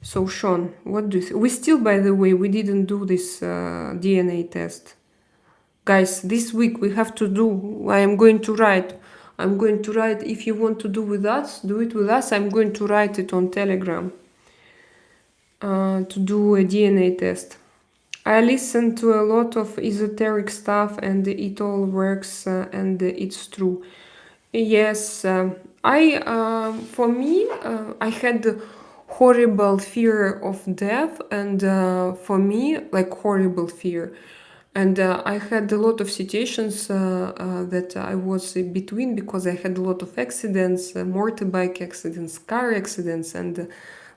So, Sean, what do you think? We still, by the way, we didn't do this DNA test. Guys, this week we have to do. I'm going to write. If you want to do with us, do it with us. I'm going to write it on Telegram to do a DNA test. I listen to a lot of esoteric stuff and it all works and it's true. Yes, for me, I had horrible fear of death, and for me, like horrible fear. And I had a lot of situations that I was in between because I had a lot of accidents, motorbike accidents, car accidents, and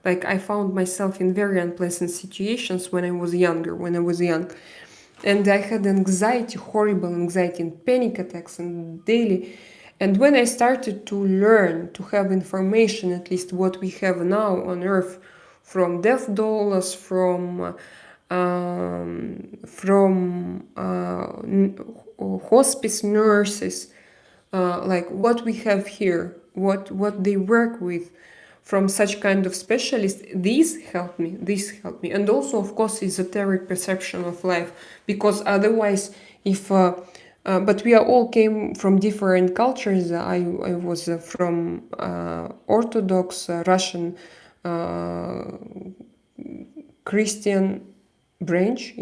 like I found myself in very unpleasant situations when I was young. And I had anxiety, horrible anxiety and panic attacks and daily. And when I started to learn, to have information, at least what we have now on Earth, from death doulas, from hospice nurses, like what we have here, what they work with, from such kind of specialists, this helped me. And also, of course, esoteric perception of life, because otherwise, if but we are all came from different cultures. I was from Orthodox Russian Christian branch,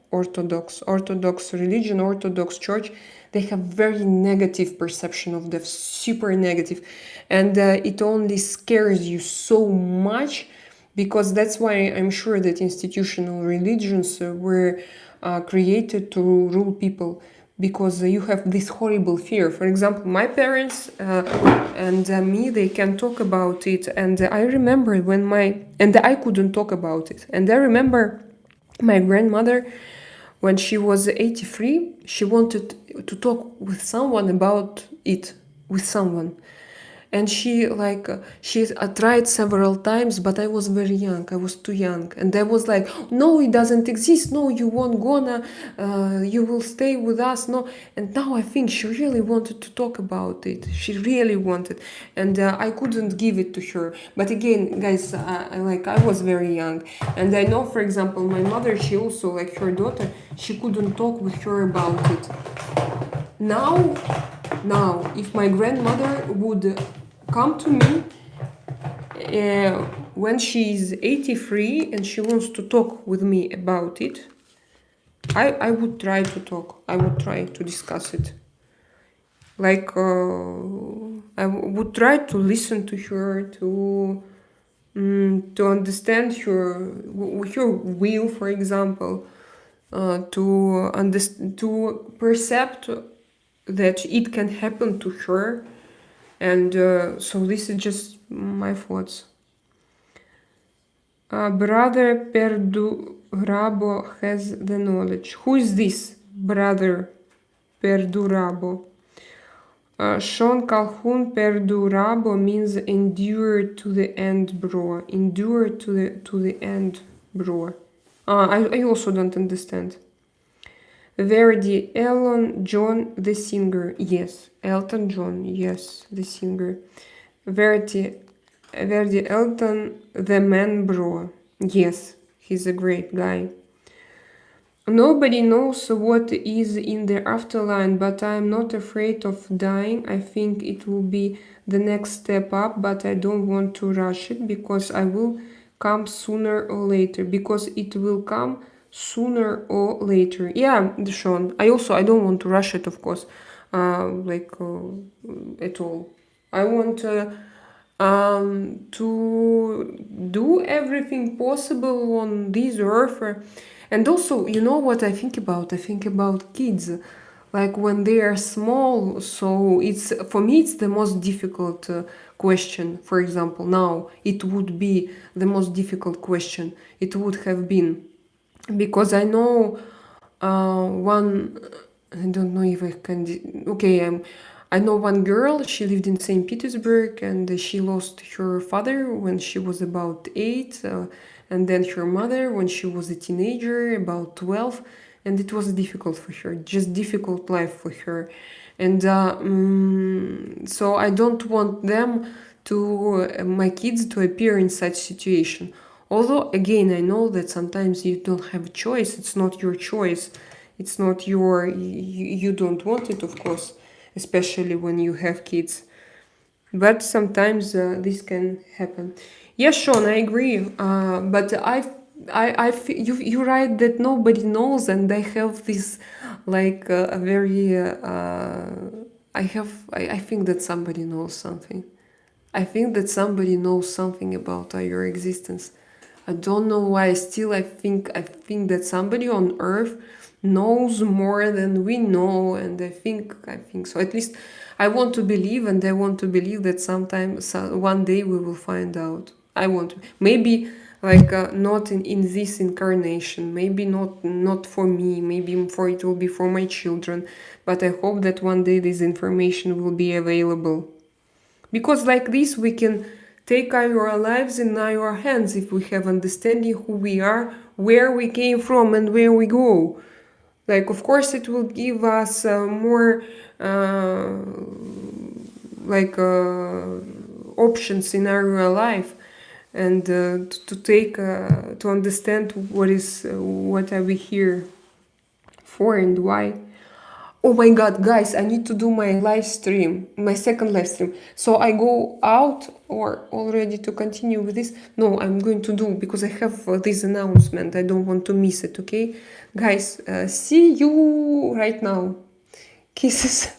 Orthodox religion, Orthodox church. They have very negative perception of death, super negative, and it only scares you so much, because that's why I'm sure that institutional religions were created to rule people, because you have this horrible fear. For example, my parents and me, they can talk about it, and I remember and I couldn't talk about it, and I remember my grandmother, when she was 83, she wanted to talk with someone about it, and she tried several times, but I was very young. I was too young, and I was like, no, it doesn't exist. No, you won't gonna. You will stay with us. No, and now I think she really wanted to talk about it. She really wanted, and I couldn't give it to her. But again, guys, I was very young, and I know, for example, my mother. She also, like her daughter, she couldn't talk with her about it. Now, if my grandmother would come to me when she's 83 and she wants to talk with me about it, I would try to talk. I would try to discuss it. I would try to listen to her, to understand her will, for example, to percept that it can happen to her. And so this is just my thoughts. Brother Perdurabo has the knowledge. Who is this brother Perdurabo? Sean Calhoun Perdurabo means endure to the end, bro. Endure to the end, bro. I also don't understand. Verdi, Elton John, the singer. Yes, Elton John. Yes, the singer. Verdi, Elton, the man, bro. Yes, he's a great guy. Nobody knows what is in the afterlife, but I'm not afraid of dying. I think it will be the next step up, but I don't want to rush it because I will come sooner or later. Because it will come sooner or later. Yeah, Sean. I don't want to rush it, of course, at all. I want to do everything possible on this earth. And also, you know what I think about? I think about kids, like when they are small. So it's, for me, it's the most difficult question. For example, now it would be the most difficult question. It would have been, because I know one. I don't know if I can. I know one girl. She lived in St. Petersburg, and she lost her father when she was about 8. And then her mother when she was a teenager, about 12, and it was difficult for her, just difficult life for her. And so I don't want them to, my kids, to appear in such situation. Although, again, I know that sometimes you don't have a choice, it's not your choice, it's not your, you don't want it, of course, especially when you have kids. But sometimes this can happen. Yes, Sean, I agree. But you write that nobody knows, and I have this, like a very. I think that somebody knows something. I think that somebody knows something about your existence. I don't know why. Still, I think that somebody on Earth knows more than we know, and I think so. At least I want to believe, and I want to believe that one day we will find out. I want to, maybe like not in this incarnation, maybe not for me, maybe it will be for my children, but I hope that one day this information will be available. Because like this we can take our lives in our hands if we have understanding who we are, where we came from, and where we go. Like, of course, it will give us more options in our life, and to understand what are we here for and why. Oh my god, guys, I need to do my live stream, my second live stream. So I go out or already to continue with this? No, I'm going to do, because I have this announcement. I don't want to miss it, okay? Guys, see you right now. Kisses.